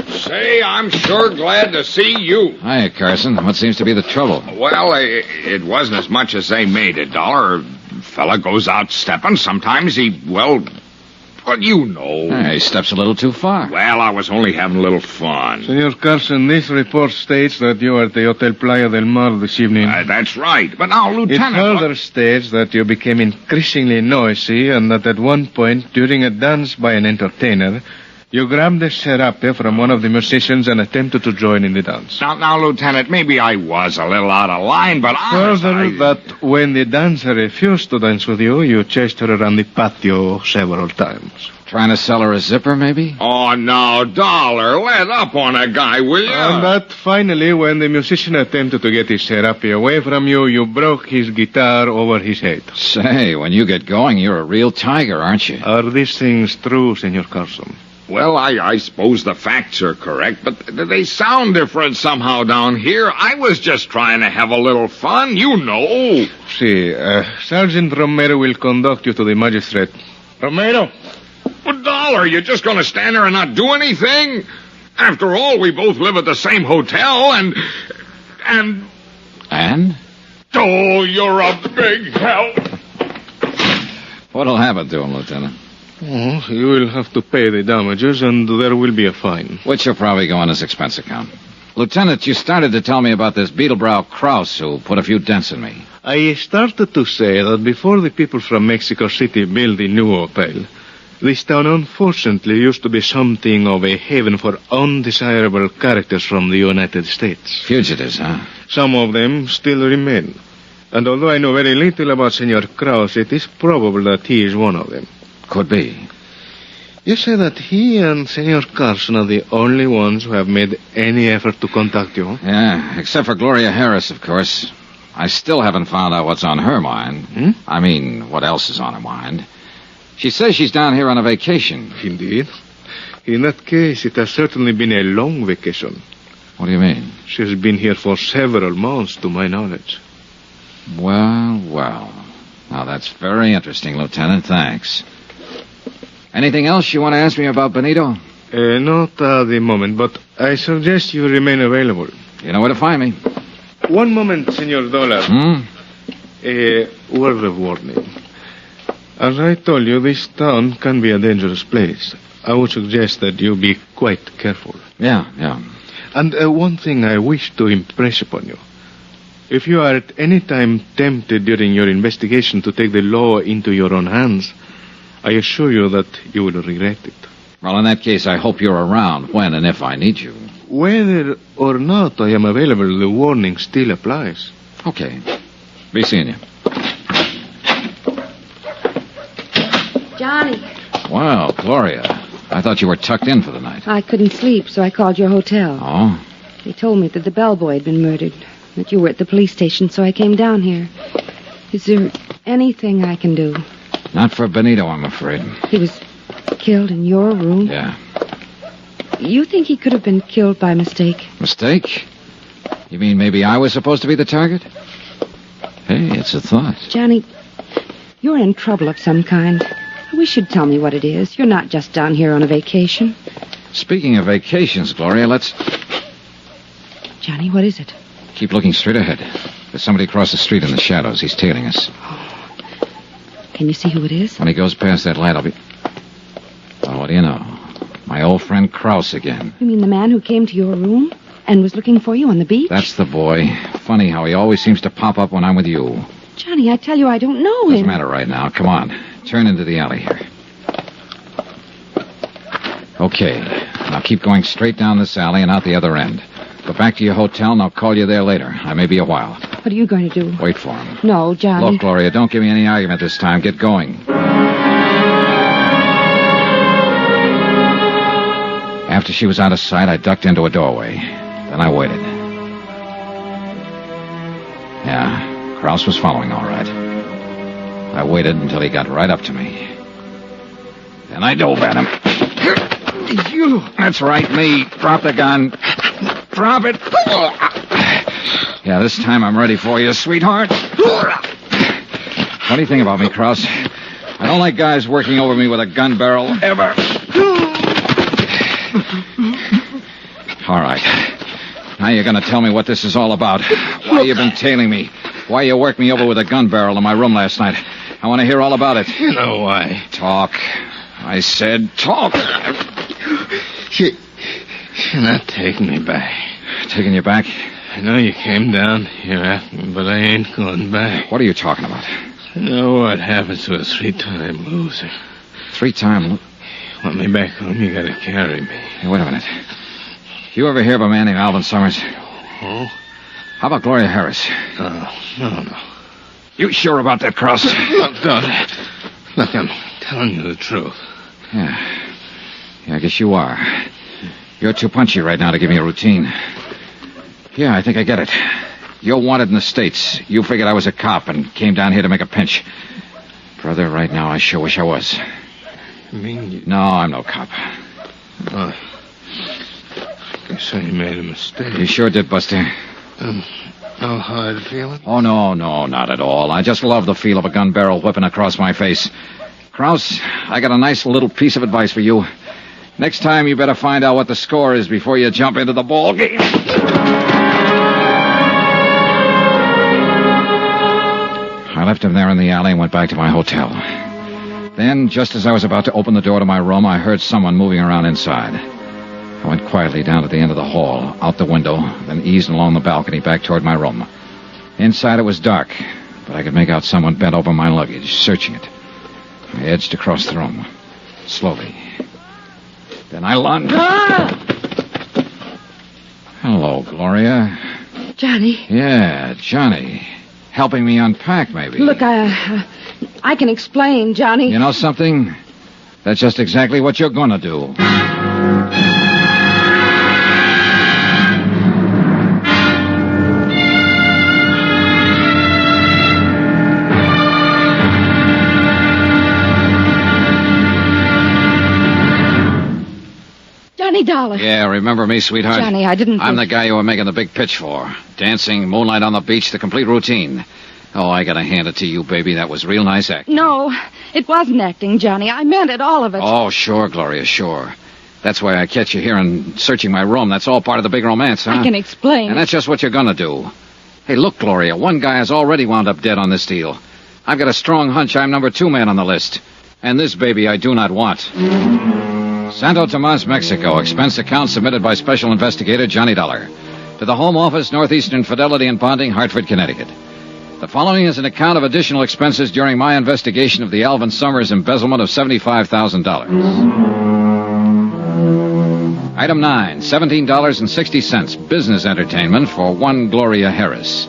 Say, I'm sure glad to see you. Hiya, Carson. What seems to be the trouble? Well, it wasn't as much as they made it, Dollar. Fella goes out stepping. Sometimes he, well, you know. Hey, he steps a little too far. Well, I was only having a little fun. Senor Carson, this report states that you are at the Hotel Playa del Mar this evening. That's right. But now, It Lieutenant... further states that you became increasingly noisy and that at one point, during a dance by an entertainer, you grabbed a serape from one of the musicians and attempted to join in the dance. Now, Lieutenant, maybe I was a little out of line, but Further, that when the dancer refused to dance with you, you chased her around the patio several times. Trying to sell her a zipper, maybe? Oh, no, Dollar, let up on a guy, will you? And that finally, when the musician attempted to get his serape away from you, you broke his guitar over his head. Say, when you get going, you're a real tiger, aren't you? Are these things true, Senor Carson? Well, I suppose the facts are correct, but they sound different somehow down here. I was just trying to have a little fun, you know. See, Sergeant Romero will conduct you to the magistrate. Romero! Well, Dollar, you're just going to stand there and not do anything? After all, we both live at the same hotel, and... And? Oh, you're a big help. What'll happen to him, Lieutenant? Oh, you will have to pay the damages, and there will be a fine. Which will probably go on his expense account. Lieutenant, you started to tell me about this Beetlebrow Krause who put a few dents in me. I started to say that before the people from Mexico City built the new hotel, this town unfortunately used to be something of a haven for undesirable characters from the United States. Fugitives, huh? Some of them still remain. And although I know very little about Senor Krause, it is probable that he is one of them. Could be. You say that he and Senor Carson are the only ones who have made any effort to contact you? Yeah, except for Gloria Harris, of course. I still haven't found out what's on her mind. I mean, what else is on her mind. She says she's down here on a vacation. Indeed. In that case, it has certainly been a long vacation. What do you mean? She has been here for several months, to my knowledge. Well. Now, that's very interesting, Lieutenant. Thanks. Anything else you want to ask me about Benito? Not at the moment, but I suggest you remain available. You know where to find me. One moment, Senor Dollar. A word of warning. As I told you, this town can be a dangerous place. I would suggest that you be quite careful. Yeah. And one thing I wish to impress upon you. If you are at any time tempted during your investigation to take the law into your own hands, I assure you that you will regret it. Well, in that case, I hope you're around when and if I need you. Whether or not I am available, the warning still applies. Okay. Be seeing you. Johnny, Well, Gloria, I thought you were tucked in for the night. I couldn't sleep, so I called your hotel. Oh? They told me that the bellboy had been murdered, that you were at the police station, so I came down here. Is there anything I can do? Not for Benito, I'm afraid. He was killed in your room? Yeah. You think he could have been killed by mistake? Mistake? You mean maybe I was supposed to be the target? Hey, it's a thought. Johnny, you're in trouble of some kind. I wish you'd tell me what it is. You're not just down here on a vacation. Speaking of vacations, Gloria, let's... Johnny, what is it? Keep looking straight ahead. There's somebody across the street in the shadows. He's tailing us. Can you see who it is? When he goes past that light, I'll be... Oh, what do you know? My old friend Krause again. You mean the man who came to your room and was looking for you on the beach? That's the boy. Funny how he always seems to pop up when I'm with you. Johnny, I tell you, I don't know him. Doesn't matter right now. Come on. Turn into the alley here. Okay. Now keep going straight down this alley and out the other end. Go back to your hotel and I'll call you there later. I may be a while. What are you going to do? Wait for him. No, Johnny. Look, Gloria, don't give me any argument this time. Get After she was out of sight, I ducked into a doorway. Then I waited. Yeah, Krause was following all right. I waited until he got right up to me. Then I dove at him. You! That's right, me. Drop the gun. Drop it. Yeah, this time I'm ready for you, sweetheart. Funny thing about me, Krause. I don't like guys working over me with a gun barrel, ever. All right. Now you're going to tell me what this is all about. Why you've been tailing me. Why you worked me over with a gun barrel in my room last night. I want to hear all about it. You know why. Talk. I said talk. You're not taking me back. Taking you back? I know you came down here after me, but I ain't going back. What are you talking about? I know what happens to a 3-time loser. 3-time? Want me back home, you gotta carry me. Hey, wait a minute. You ever hear of a man named Alvin Summers? Oh? How about Gloria Harris? No. You sure about that, Krause? Look, Doc. Look, I'm telling you the truth. Yeah, I guess you are. You're too punchy right now to give me a routine. Yeah, I think I get it. You're wanted in the States. You figured I was a cop and came down here to make a pinch. Brother, right now I sure wish I was. You mean you... No, I'm no cop. Oh. Guess I made a mistake. You sure did, Buster. How hard feeling? Oh, no, not at all. I just love the feel of a gun barrel whipping across my face. Krause, I got a nice little piece of advice for you. Next time, you better find out what the score is before you jump into the ball game. I left him there in the alley and went back to my hotel. Then, just as I was about to open the door to my room, I heard someone moving around inside. I went quietly down to the end of the hall, out the window, then eased along the balcony back toward my room. Inside it was dark, but I could make out someone bent over my luggage, searching it. I edged across the room, slowly. Then I lunged. Ah! Hello, Gloria. Johnny. Yeah, Johnny. Helping me unpack, maybe. Look, I can explain, Johnny. You know something? That's just exactly what you're gonna do. Johnny Dollar. Yeah, remember me, sweetheart? Johnny, I didn't I'm think... the guy you were making the big pitch for. Dancing, moonlight on the beach, the complete routine. Oh, I gotta hand it to you, baby. That was real nice acting. No, it wasn't acting, Johnny. I meant it, all of it. Oh, sure, Gloria, sure. That's why I catch you here and searching my room. That's all part of the big romance, huh? I can explain. And that's just what you're gonna do. Hey, look, Gloria, one guy has already wound up dead on this deal. I've got a strong hunch I'm number 2 man on the list. And this baby I do not want. Santa Tomas, Mexico. Expense account submitted by Special Investigator Johnny Dollar. To the Home Office, Northeastern Fidelity and Bonding, Hartford, Connecticut. The following is an account of additional expenses during my investigation of the Alvin Summers embezzlement of $75,000. Item 9, $17.60, business entertainment for one Gloria Harris.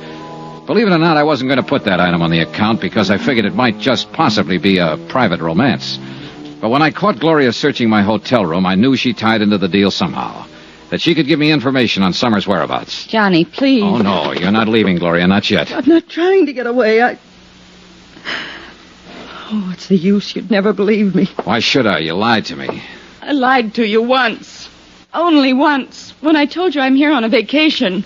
Believe it or not, I wasn't going to put that item on the account because I figured it might just possibly be a private romance. But when I caught Gloria searching my hotel room, I knew she tied into the deal somehow. That she could give me information on Summers' whereabouts. Johnny, please. Oh, no, you're not leaving, Gloria, not yet. I'm not trying to get away. Oh, what's the use? You'd never believe me. Why should I? You lied to me. I lied to you once. Only once. When I told you I'm here on a vacation.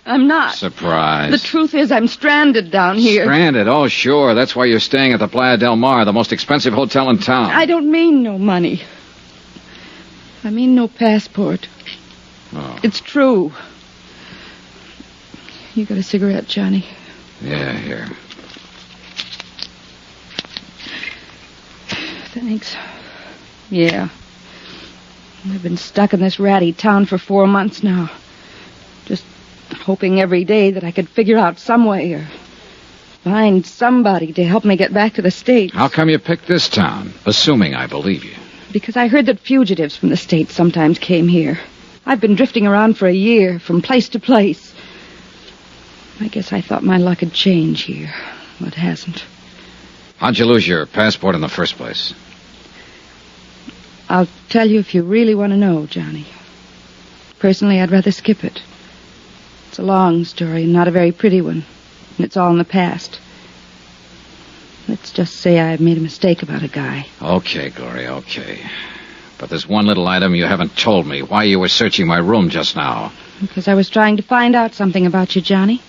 I'm not. Surprise. The truth is I'm stranded down here. Stranded? Oh, sure. That's why you're staying at the Playa del Mar, the most expensive hotel in town. I don't mean no money. I mean no passport. Oh. It's true. You got a cigarette, Johnny? Yeah, here. Thanks. Yeah. I've been stuck in this ratty town for 4 months now. Just hoping every day that I could figure out some way or find somebody to help me get back to the States. How come you picked this town? Assuming I believe you. Because I heard that fugitives from the States sometimes came here. I've been drifting around for a year, from place to place. I guess I thought my luck would change here. But it hasn't. How'd you lose your passport in the first place? I'll tell you if you really want to know, Johnny. Personally, I'd rather skip it. It's a long story and not a very pretty one, and it's all in the past. Let's just say I made a mistake about a guy. Okay, Gloria, okay. But there's one little item you haven't told me. Why you were searching my room just now. Because I was trying to find out something about you, Johnny.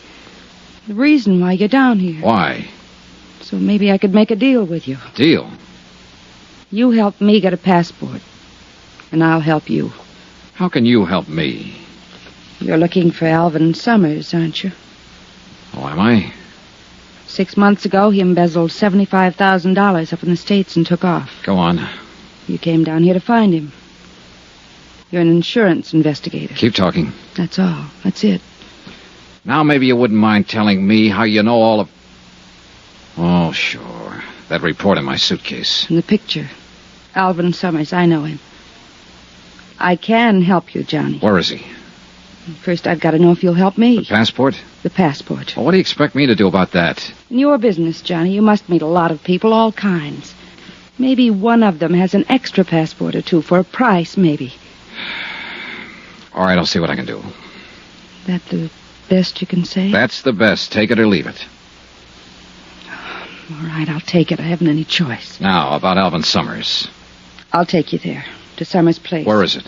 The reason why you're down here. Why? So maybe I could make a deal with you. Deal? You help me get a passport, and I'll help you. How can you help me? You're looking for Alvin Summers, aren't you? Oh, am I? 6 months ago, he embezzled $75,000 up in the States and took off. Go on. You came down here to find him. You're an insurance investigator. Keep talking. That's all. That's it. Now maybe you wouldn't mind telling me how you know all of... Oh, sure. That report in my suitcase. In the picture. Alvin Summers, I know him. I can help you, Johnny. Where is he? First, I've got to know if you'll help me. The passport? The passport. Well, what do you expect me to do about that? In your business, Johnny, you must meet a lot of people, all kinds. Maybe one of them has an extra passport or two for a price, maybe. All right, I'll see what I can do. That the best you can say? That's the best. Take it or leave it. All right, I'll take it. I haven't any choice. Now, about Alvin Summers. I'll take you there, to Summers' place. Where is it?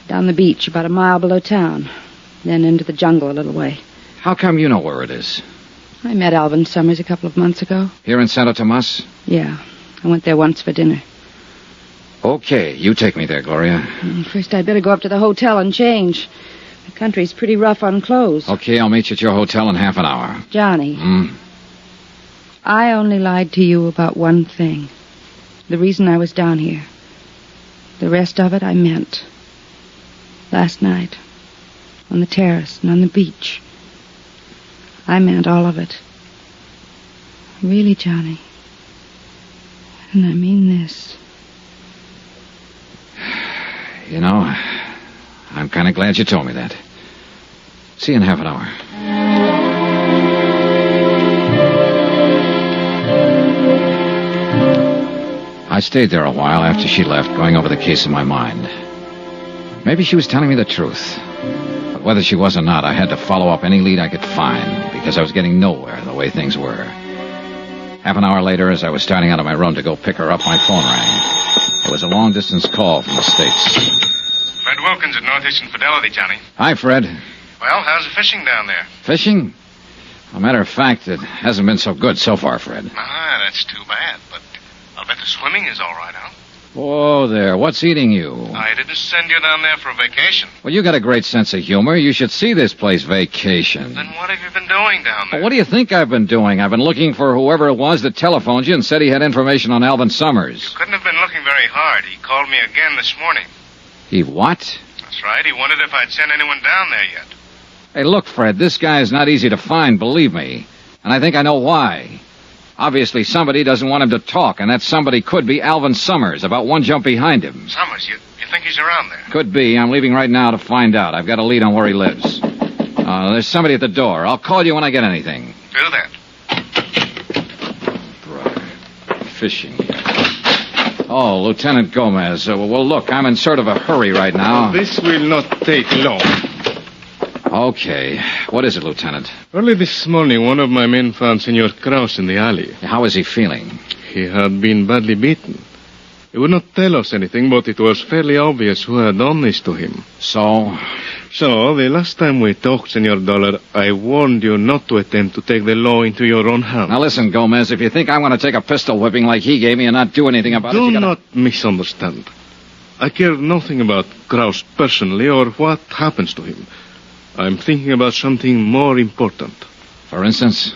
Down the beach, about a mile below town. Then into the jungle a little way. How come you know where it is? I met Alvin Summers a couple of months ago. Here in Santa Tomas? Yeah. I went there once for dinner. Okay, you take me there, Gloria. First, I'd better go up to the hotel and change. The country's pretty rough on clothes. Okay, I'll meet you at your hotel in half an hour. Johnny. I only lied to you about one thing. The reason I was down here. The rest of it I meant. Last night. On the terrace and on the beach. I meant all of it. Really, Johnny. And I mean this. You know, I'm kind of glad you told me that. See you in half an hour. I stayed there a while after she left, going over the case in my mind. Maybe she was telling me the truth. But whether she was or not, I had to follow up any lead I could find, because I was getting nowhere the way things were. Half an hour later, as I was starting out of my room to go pick her up, my phone rang. It was a long-distance call from the States. Fred Wilkins at Northeastern Fidelity, Johnny. Hi, Fred. Well, how's the fishing down there? Fishing? As a matter of fact, it hasn't been so good so far, Fred. Ah, that's too bad, but I'll bet the swimming is all right, huh? Whoa there, what's eating you? I didn't send you down there for a vacation. Well, you got a great sense of humor. You should see this place vacation. Then what have you been doing down there? Well, what do you think I've been doing? I've been looking for whoever it was that telephoned you and said he had information on Alvin Summers. You couldn't have been looking very hard. He called me again this morning. He what? That's right. He wondered if I'd sent anyone down there yet. Hey, look, Fred, this guy is not easy to find, believe me. And I think I know why. Obviously, somebody doesn't want him to talk, and that somebody could be Alvin Summers, about one jump behind him. Summers, you think he's around there? Could be. I'm leaving right now to find out. I've got a lead on where he lives. There's somebody at the door. I'll call you when I get anything. Do that. Brother. Fishing. Oh, Lieutenant Gomez. Well, look, I'm in sort of a hurry right now. This will not take long. Okay. What is it, Lieutenant? Early this morning, one of my men found Senor Kraus in the alley. How is he feeling? He had been badly beaten. He would not tell us anything, but it was fairly obvious who had done this to him. So, the last time we talked, Senor Dollar, I warned you not to attempt to take the law into your own hands. Now listen, Gomez, if you think I'm going to take a pistol whipping like he gave me and not do anything about it, Do not misunderstand. I care nothing about Kraus personally or what happens to him. I'm thinking about something more important. For instance?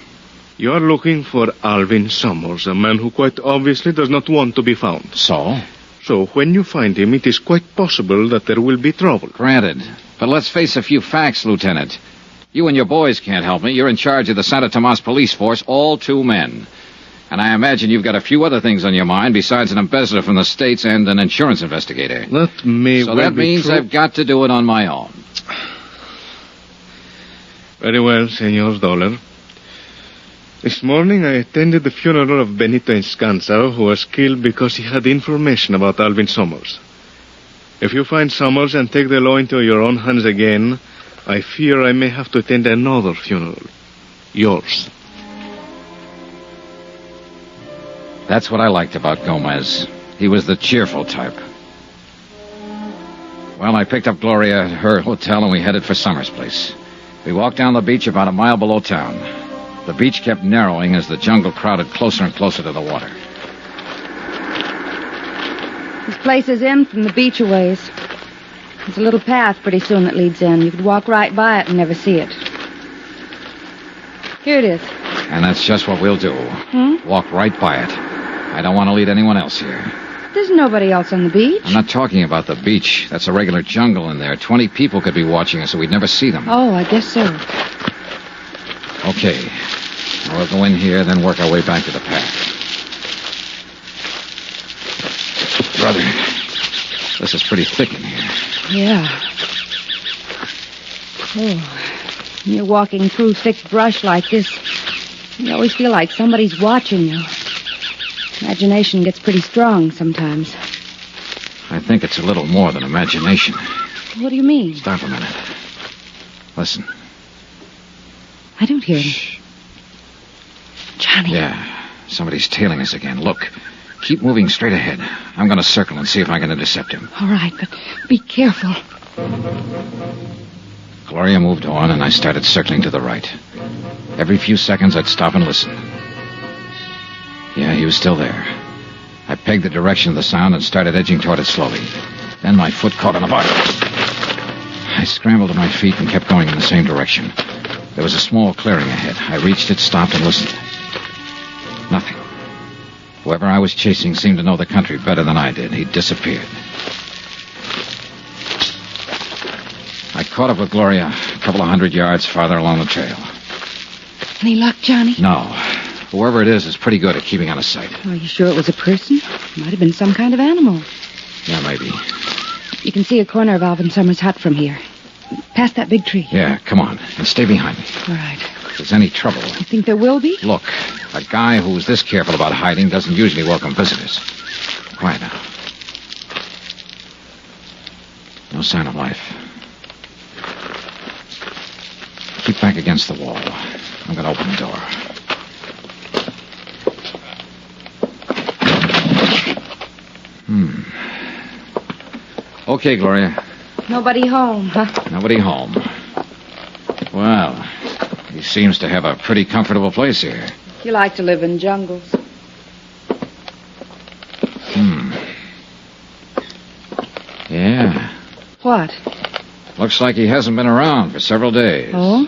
You are looking for Alvin Summers, a man who quite obviously does not want to be found. So? So when you find him, it is quite possible that there will be trouble. Granted. But let's face a few facts, Lieutenant. You and your boys can't help me. You're in charge of the Santa Tomas police force, all 2 men. And I imagine you've got a few other things on your mind besides an embezzler from the States and an insurance investigator. That may So well that be means true. I've got to do it on my own. Very well, Senor Dollar. This morning I attended the funeral of Benito Enscanza, who was killed because he had information about Alvin Summers. If you find Summers and take the law into your own hands again, I fear I may have to attend another funeral. Yours. That's what I liked about Gomez. He was the cheerful type. Well, I picked up Gloria at her hotel and we headed for Summers' place. We walked down the beach about a mile below town. The beach kept narrowing as the jungle crowded closer and closer to the water. This place is in from the beach a ways. There's a little path pretty soon that leads in. You could walk right by it and never see it. Here it is. And that's just what we'll do. Walk right by it. I don't want to lead anyone else here. There's nobody else on the beach. I'm not talking about the beach. That's a regular jungle in there. 20 people could be watching us, so we'd never see them. Oh, I guess so. Okay. Now we'll go in here, then work our way back to the path. Brother, this is pretty thick in here. Yeah. Oh, when you're walking through thick brush like this, you always feel like somebody's watching you. Imagination gets pretty strong sometimes. I think it's a little more than imagination. What do you mean? Stop a minute. Listen. I don't hear him. Shh. Johnny. Yeah, somebody's tailing us again. Look, keep moving straight ahead. I'm going to circle and see if I can intercept him. All right, but be careful. Gloria moved on, and I started circling to the right. Every few seconds, I'd stop and listen. Yeah, he was still there. I pegged the direction of the sound and started edging toward it slowly. Then my foot caught on the bottom. I scrambled to my feet and kept going in the same direction. There was a small clearing ahead. I reached it, stopped, and listened. Nothing. Whoever I was chasing seemed to know the country better than I did. He'd disappeared. I caught up with Gloria a couple of 100 yards farther along the trail. Any luck, Johnny? No. Whoever it is pretty good at keeping out of sight. Are you sure it was a person? Might have been some kind of animal. Yeah, maybe. You can see a corner of Alvin Summers' hut from here. Past that big tree. Yeah, come on. And stay behind me. All right. If there's any trouble... You think there will be? Look, a guy who's this careful about hiding doesn't usually welcome visitors. Quiet now. No sign of life. Keep back against the wall. I'm going to open the door. Okay, Gloria. Nobody home, huh? Nobody home. Well, he seems to have a pretty comfortable place here. You like to live in jungles. Yeah. What? Looks like he hasn't been around for several days. Oh?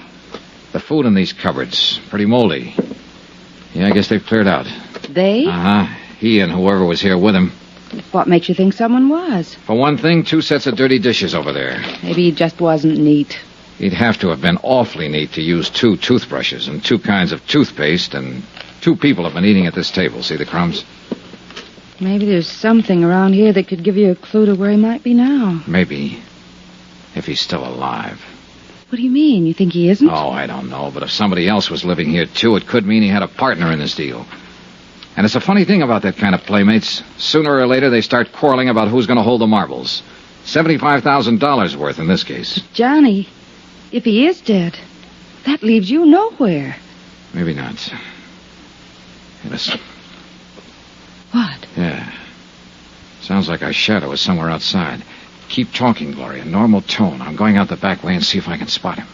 The food in these cupboards, pretty moldy. Yeah, I guess they've cleared out. They? Uh-huh. He and whoever was here with him. What makes you think someone was? For one thing, 2 sets of dirty dishes over there. Maybe he just wasn't neat. He'd have to have been awfully neat to use 2 toothbrushes and 2 kinds of toothpaste, and 2 people have been eating at this table. See the crumbs? Maybe there's something around here that could give you a clue to where he might be now. Maybe. If he's still alive. What do you mean? You think he isn't? Oh, I don't know. But if somebody else was living here, too, it could mean he had a partner in this deal. And it's a funny thing about that kind of playmates. Sooner or later, they start quarreling about who's going to hold the marbles. $75,000 worth in this case. Johnny, if he is dead, that leaves you nowhere. Maybe not. Hey, listen. What? Yeah. Sounds like our shadow is somewhere outside. Keep talking, Gloria. Normal tone. I'm going out the back way and see if I can spot him.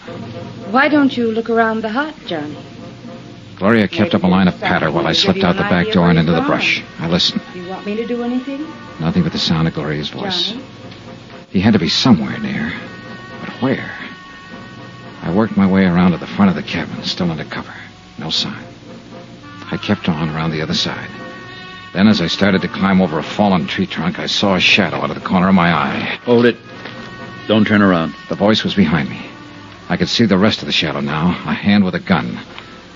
Why don't you look around the hut, Johnny? Gloria kept up a line of patter while I slipped out the back door and into the brush. I listened. Do you want me to do anything? Nothing but the sound of Gloria's voice. Johnny? He had to be somewhere near. But where? I worked my way around to the front of the cabin, still under cover. No sign. I kept on around the other side. Then as I started to climb over a fallen tree trunk, I saw a shadow out of the corner of my eye. Hold it. Don't turn around. The voice was behind me. I could see the rest of the shadow now, a hand with a gun.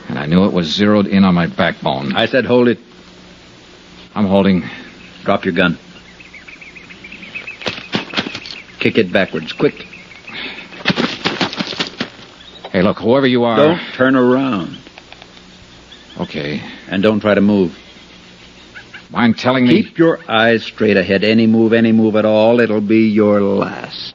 And I knew it was zeroed in on my backbone. I said hold it. I'm holding. Drop your gun. Kick it backwards, quick. Hey, look, whoever you are... Don't turn around. Okay. And don't try to move. Mind telling me? Keep your eyes straight ahead. Any move at all, it'll be your last.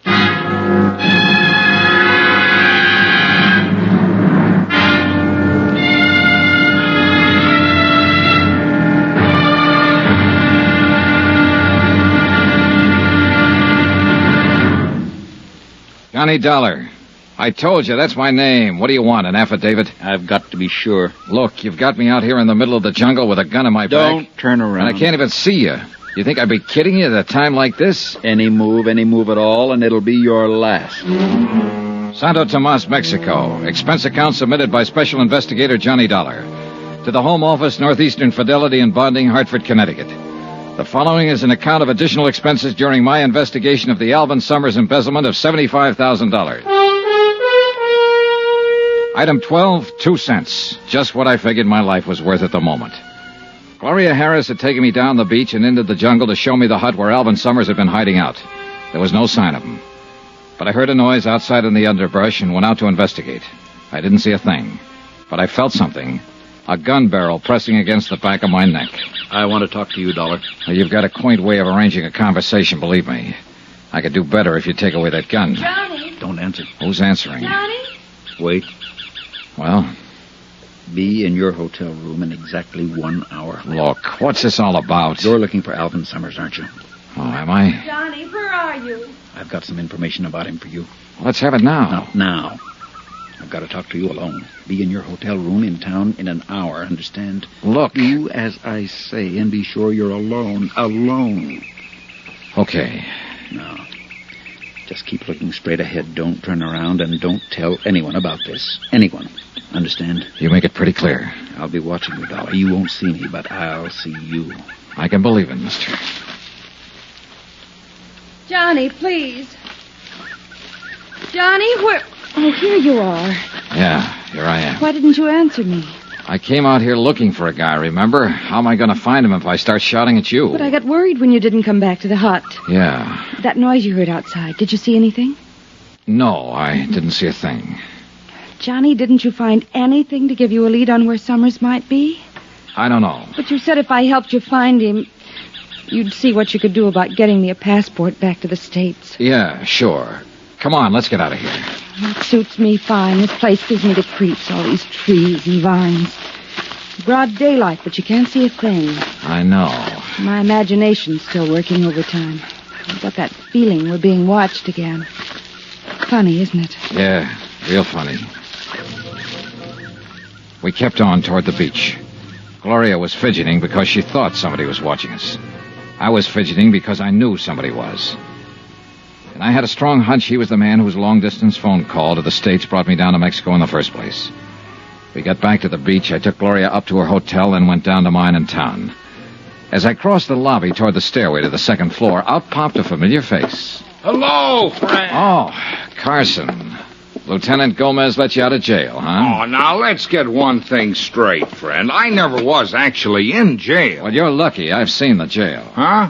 Johnny Dollar. I told you, that's my name. What do you want, an affidavit? I've got to be sure. Look, you've got me out here in the middle of the jungle with a gun in my back. Don't turn around. And I can't even see you. You think I'd be kidding you at a time like this? Any move at all, and it'll be your last. Santa Tomas, Mexico. Expense account submitted by Special Investigator Johnny Dollar. To the Home Office, Northeastern Fidelity and Bonding, Hartford, Connecticut. The following is an account of additional expenses during my investigation of the Alvin Summers embezzlement of $75,000. Item 12, 2 cents. Just what I figured my life was worth at the moment. Gloria Harris had taken me down the beach and into the jungle to show me the hut where Alvin Summers had been hiding out. There was no sign of him. But I heard a noise outside in the underbrush and went out to investigate. I didn't see a thing. But I felt something. A gun barrel pressing against the back of my neck. I want to talk to you, Dollar. Well, you've got a quaint way of arranging a conversation, believe me. I could do better if you take away that gun. Johnny! Don't answer. Who's answering? Johnny? Wait. Well, Be in your hotel room in exactly 1 hour. look, what's this all about? You're looking for Alvin Summers, aren't you? Oh, am I? Johnny, where are you? I've got some information about him for you. Let's have it now. Now. I've got to talk to you alone. Be in your hotel room in town in an hour, understand? Look. Do as I say, and be sure you're alone. Alone. Okay. Now, just keep looking straight ahead. Don't turn around, and don't tell anyone about this. Anyone. Understand? You make it pretty clear. I'll be watching you, Dollar. You won't see me, but I'll see you. I can believe it, mister. Johnny, please. Johnny, where... Oh, here you are. Yeah, here I am. Why didn't you answer me? I came out here looking for a guy, remember? How am I going to find him if I start shouting at you? But I got worried when you didn't come back to the hut. Yeah. That noise you heard outside, did you see anything? No, I didn't see a thing. Johnny, didn't you find anything to give you a lead on where Summers might be? I don't know. But you said if I helped you find him, you'd see what you could do about getting me a passport back to the States. Yeah, sure. Come on, let's get out of here. It suits me fine. This place gives me the creeps, all these trees and vines. Broad daylight, but you can't see a thing. I know. My imagination's still working overtime. I've got that feeling we're being watched again. Funny, isn't it? Yeah, real funny. We kept on toward the beach. Gloria was fidgeting because she thought somebody was watching us. I was fidgeting because I knew somebody was. And I had a strong hunch he was the man whose long-distance phone call to the States brought me down to Mexico in the first place. We got back to the beach. I took Gloria up to her hotel and went down to mine in town. As I crossed the lobby toward the stairway to the second floor, out popped a familiar face. Hello, friend. Oh, Carson. Lieutenant Gomez let you out of jail, huh? Oh, now let's get one thing straight, friend. I never was actually in jail. Well, you're lucky. I've seen the jail. Huh?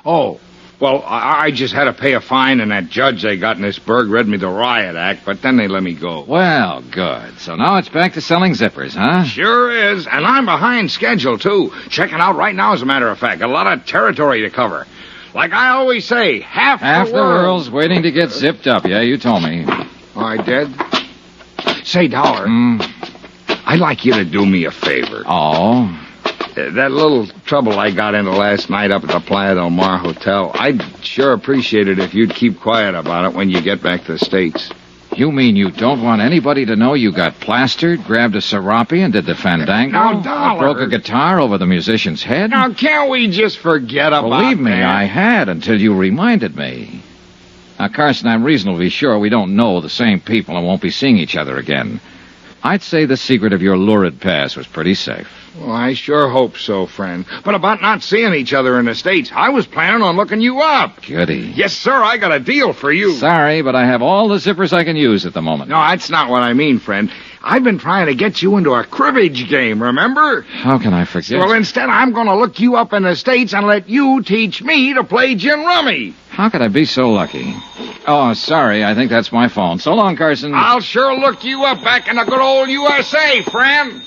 Oh, well, I just had to pay a fine, and that judge they got in this burg read me the riot act, but then they let me go. Well, good. So now it's back to selling zippers, huh? Sure is, and I'm behind schedule, too. Checking out right now, as a matter of fact. A lot of territory to cover. Like I always say, half the world's waiting to get zipped up. Yeah, you told me. Oh, I did? Say, Dollar, I'd like you to do me a favor. Oh? That little trouble I got into last night up at the Playa del Mar Hotel, I'd sure appreciate it if you'd keep quiet about it when you get back to the States. You mean you don't want anybody to know you got plastered, grabbed a serape, and did the fandango? Now, Dollar. Broke a guitar over the musician's head? Now, can't we just forget about that? Believe me, I had until you reminded me. Now, Carson, I'm reasonably sure we don't know the same people and won't be seeing each other again. I'd say the secret of your lurid past was pretty safe. Well, I sure hope so, friend. But about not seeing each other in the States, I was planning on looking you up. Goody. Yes, sir, I got a deal for you. Sorry, but I have all the zippers I can use at the moment. No, that's not what I mean, friend. I've been trying to get you into a cribbage game, remember? How can I forget? Well, instead, I'm going to look you up in the States and let you teach me to play gin rummy. How could I be so lucky? Oh, sorry, I think that's my phone. So long, Carson. I'll sure look you up back in the good old USA, friend.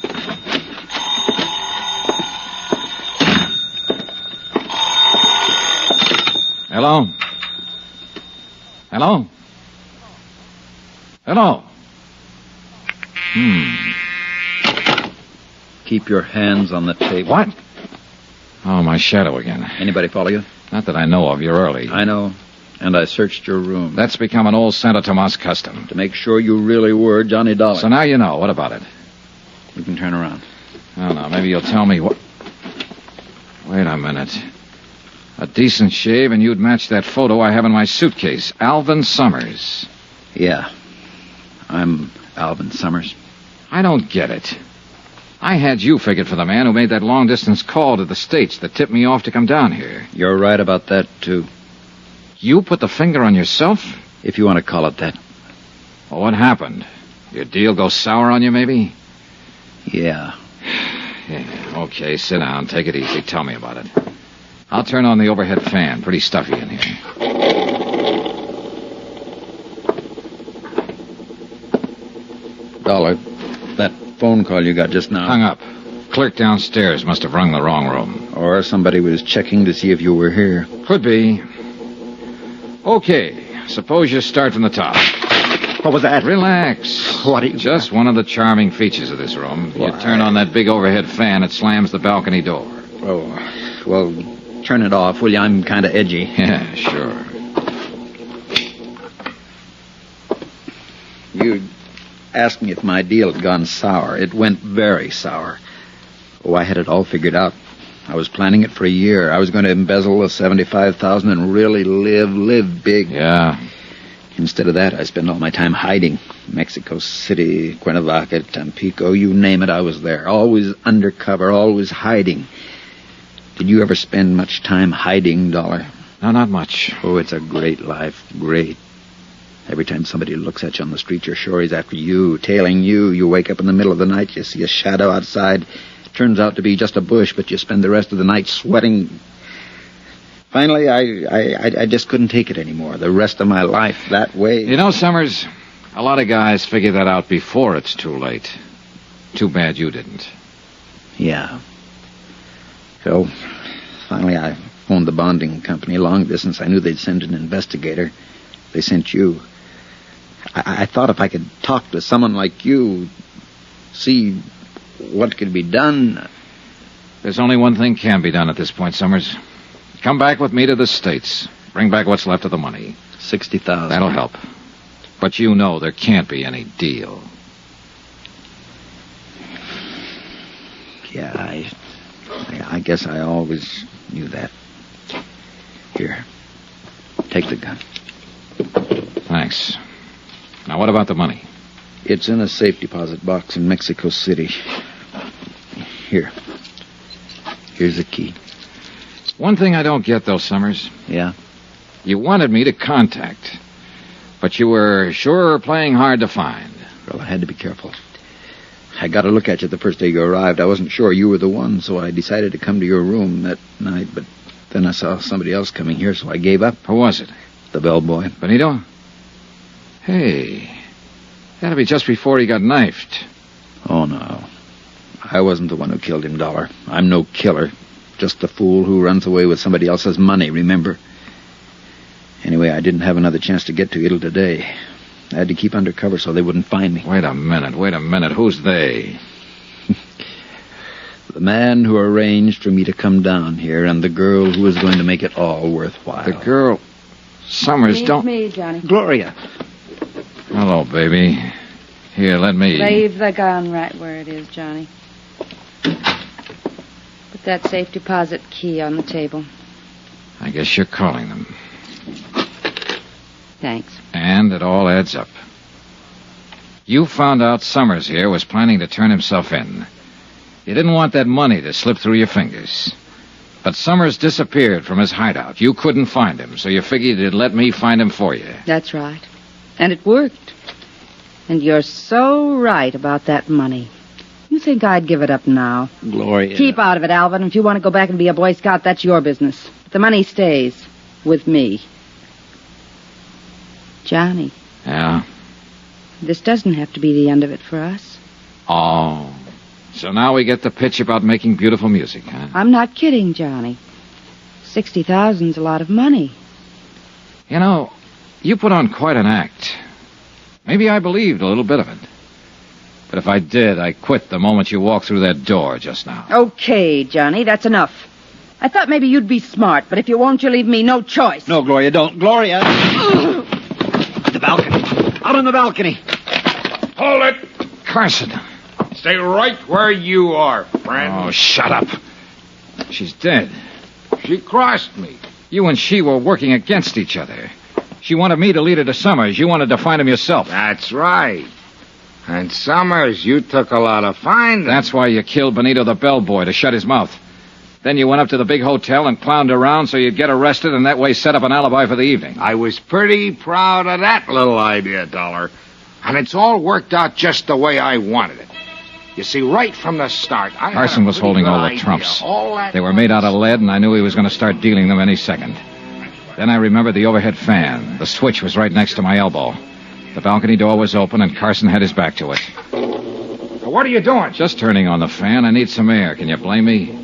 Hello? Hello? Hello? Keep your hands on the table. What? Oh, my shadow again. Anybody follow you? Not that I know of. You're early. I know. And I searched your room. That's become an old Santa Tomas custom. To make sure you really were Johnny Dollar. So now you know. What about it? You can turn around. Oh, no. Maybe you'll tell me what... Wait a minute. A decent shave, and you'd match that photo I have in my suitcase. Alvin Summers. Yeah. I'm Alvin Summers. I don't get it. I had you figured for the man who made that long-distance call to the States that tipped me off to come down here. You're right about that, too. You put the finger on yourself? If you want to call it that. Well, what happened? Your deal go sour on you, maybe? Yeah. Yeah, okay, sit down. Take it easy. Tell me about it. I'll turn on the overhead fan. Pretty stuffy in here. Dollar, that phone call you got just now. Hung up. Clerk downstairs must have rung the wrong room. Or somebody was checking to see if you were here. Could be. Okay, suppose you start from the top. What was that? Relax. What are you... Just one of the charming features of this room. Why? You turn on that big overhead fan, it slams the balcony door. Oh, well, turn it off, will you? I'm kind of edgy. Yeah, sure. You asked me if my deal had gone sour. It went very sour. Oh, I had it all figured out. I was planning it for a year. I was going to embezzle the $75,000 and really live big. Yeah. Instead of that, I spent all my time hiding. Mexico City, Cuernavaca, Tampico, you name it, I was there. Always undercover, always hiding. Did you ever spend much time hiding, Dollar? No, not much. Oh, it's a great life. Great. Every time somebody looks at you on the street, you're sure he's after you, tailing you. You wake up in the middle of the night, you see a shadow outside. It turns out to be just a bush, but you spend the rest of the night sweating. Finally, I just couldn't take it anymore. The rest of my life that way. You know, Summers, a lot of guys figure that out before it's too late. Too bad you didn't. Yeah. So, finally, I phoned the bonding company, long distance. I knew they'd send an investigator. They sent you. I thought if I could talk to someone like you, see what could be done. There's only one thing can be done at this point, Summers. Come back with me to the States. Bring back what's left of the money. $60,000. That'll help. But you know there can't be any deal. Yeah, I guess I always knew that. Here. Take the gun. Thanks. Now, what about the money? It's in a safe deposit box in Mexico City. Here. Here's the key. One thing I don't get, though, Summers. Yeah? You wanted me to contact, but you were sure playing hard to find. Well, I had to be careful. I got a look at you the first day you arrived. I wasn't sure you were the one, so I decided to come to your room that night, but then I saw somebody else coming here, so I gave up. Who was it? The bellboy. Benito? Hey, that'd be just before he got knifed. Oh, no. I wasn't the one who killed him, Dollar. I'm no killer. Just the fool who runs away with somebody else's money, remember? Anyway, I didn't have another chance to get to you till today. I had to keep undercover so they wouldn't find me. Wait a minute. Who's they? The man who arranged for me to come down here and the girl who was going to make it all worthwhile. The girl... Summers, don't... me, Johnny. Gloria. Hello, baby. Here, let me... Leave the gun right where it is, Johnny. Put that safe deposit key on the table. I guess you're calling them. Thanks. And it all adds up. You found out Summers here was planning to turn himself in. You didn't want that money to slip through your fingers. But Summers disappeared from his hideout. You couldn't find him, so you figured you'd let me find him for you. That's right. And it worked. And you're so right about that money. You think I'd give it up now? Gloria. Keep out of it, Alvin. If you want to go back and be a Boy Scout, that's your business. But the money stays with me. Johnny, Yeah? this doesn't have to be the end of it for us. Oh. So now we get the pitch about making beautiful music, huh? I'm not kidding, Johnny. $60,000's a lot of money. You know, you put on quite an act. Maybe I believed a little bit of it. But if I did, I quit the moment you walked through that door just now. Okay, Johnny, that's enough. I thought maybe you'd be smart, but if you won't, you leave me no choice. No, Gloria, don't. Gloria! The balcony. Out on the balcony. Hold it! Carson. Stay right where you are, friend. Oh, shut up. She's dead. She crossed me. You and she were working against each other. She wanted me to lead her to Summers. You wanted to find him yourself. That's right. And Summers, you took a lot of finding. That's why you killed Benito the bellboy, to shut his mouth. Then you went up to the big hotel and clowned around so you'd get arrested and that way set up an alibi for the evening. I was pretty proud of that little idea, Dollar. And it's all worked out just the way I wanted it. You see, right from the start, Carson was holding all the trumps. They were made out of lead, and I knew he was going to start dealing them any second. Then I remembered the overhead fan. The switch was right next to my elbow. The balcony door was open, and Carson had his back to it. What are you doing? Just turning on the fan. I need some air. Can you blame me?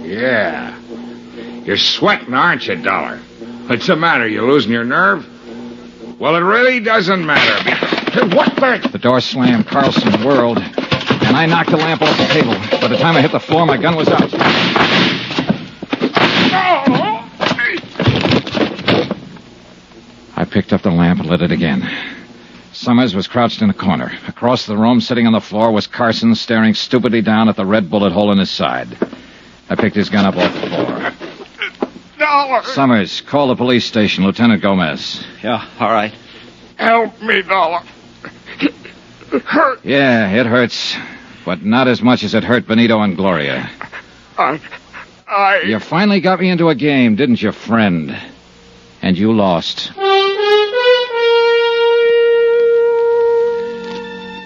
Yeah. You're sweating, aren't you, Dollar? What's the matter? You losing your nerve? Well, it really doesn't matter. What the... The door slammed. Carlson whirled, and I knocked the lamp off the table. By the time I hit the floor, my gun was out. I picked up the lamp and lit it again. Summers was crouched in a corner. Across the room, sitting on the floor, was Carson, staring stupidly down at the red bullet hole in his side. I picked his gun up off the floor. Dollar! Summers, call the police station, Lieutenant Gomez. Yeah, all right. Help me, Dollar. It hurts. Yeah, it hurts, but not as much as it hurt Benito and Gloria. You finally got me into a game, didn't you, friend? And you lost.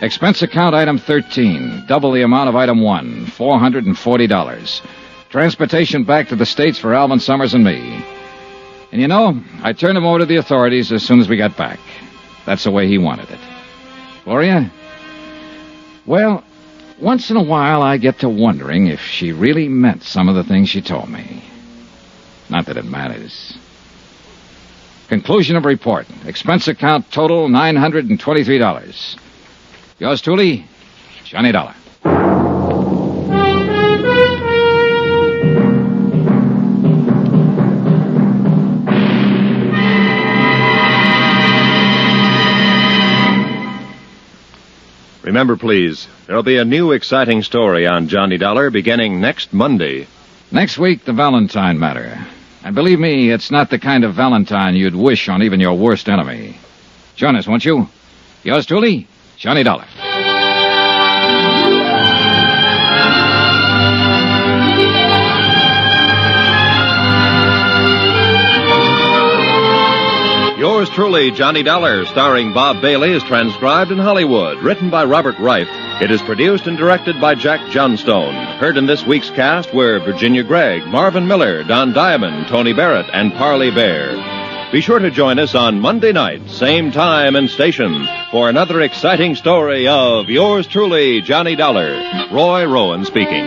Expense account item 13, double the amount of item 1, $440. Transportation back to the States for Alvin Summers and me. And you know, I turned him over to the authorities as soon as we got back. That's the way he wanted it. Gloria? Well, once in a while I get to wondering if she really meant some of the things she told me. Not that it matters. Conclusion of report. Expense account total $923. Yours truly, Johnny Dollar. Remember, please, there'll be a new exciting story on Johnny Dollar beginning next Monday. Next week, the Valentine matter. And believe me, it's not the kind of Valentine you'd wish on even your worst enemy. Join us, won't you? Yours truly, Johnny Dollar. Yours truly, Johnny Dollar, starring Bob Bailey, is transcribed in Hollywood. Written by Robert Reif. It is produced and directed by Jack Johnstone. Heard in this week's cast were Virginia Gregg, Marvin Miller, Don Diamond, Tony Barrett, and Parley Bear. Be sure to join us on Monday night, same time and station, for another exciting story of Yours truly, Johnny Dollar. Roy Rowan speaking.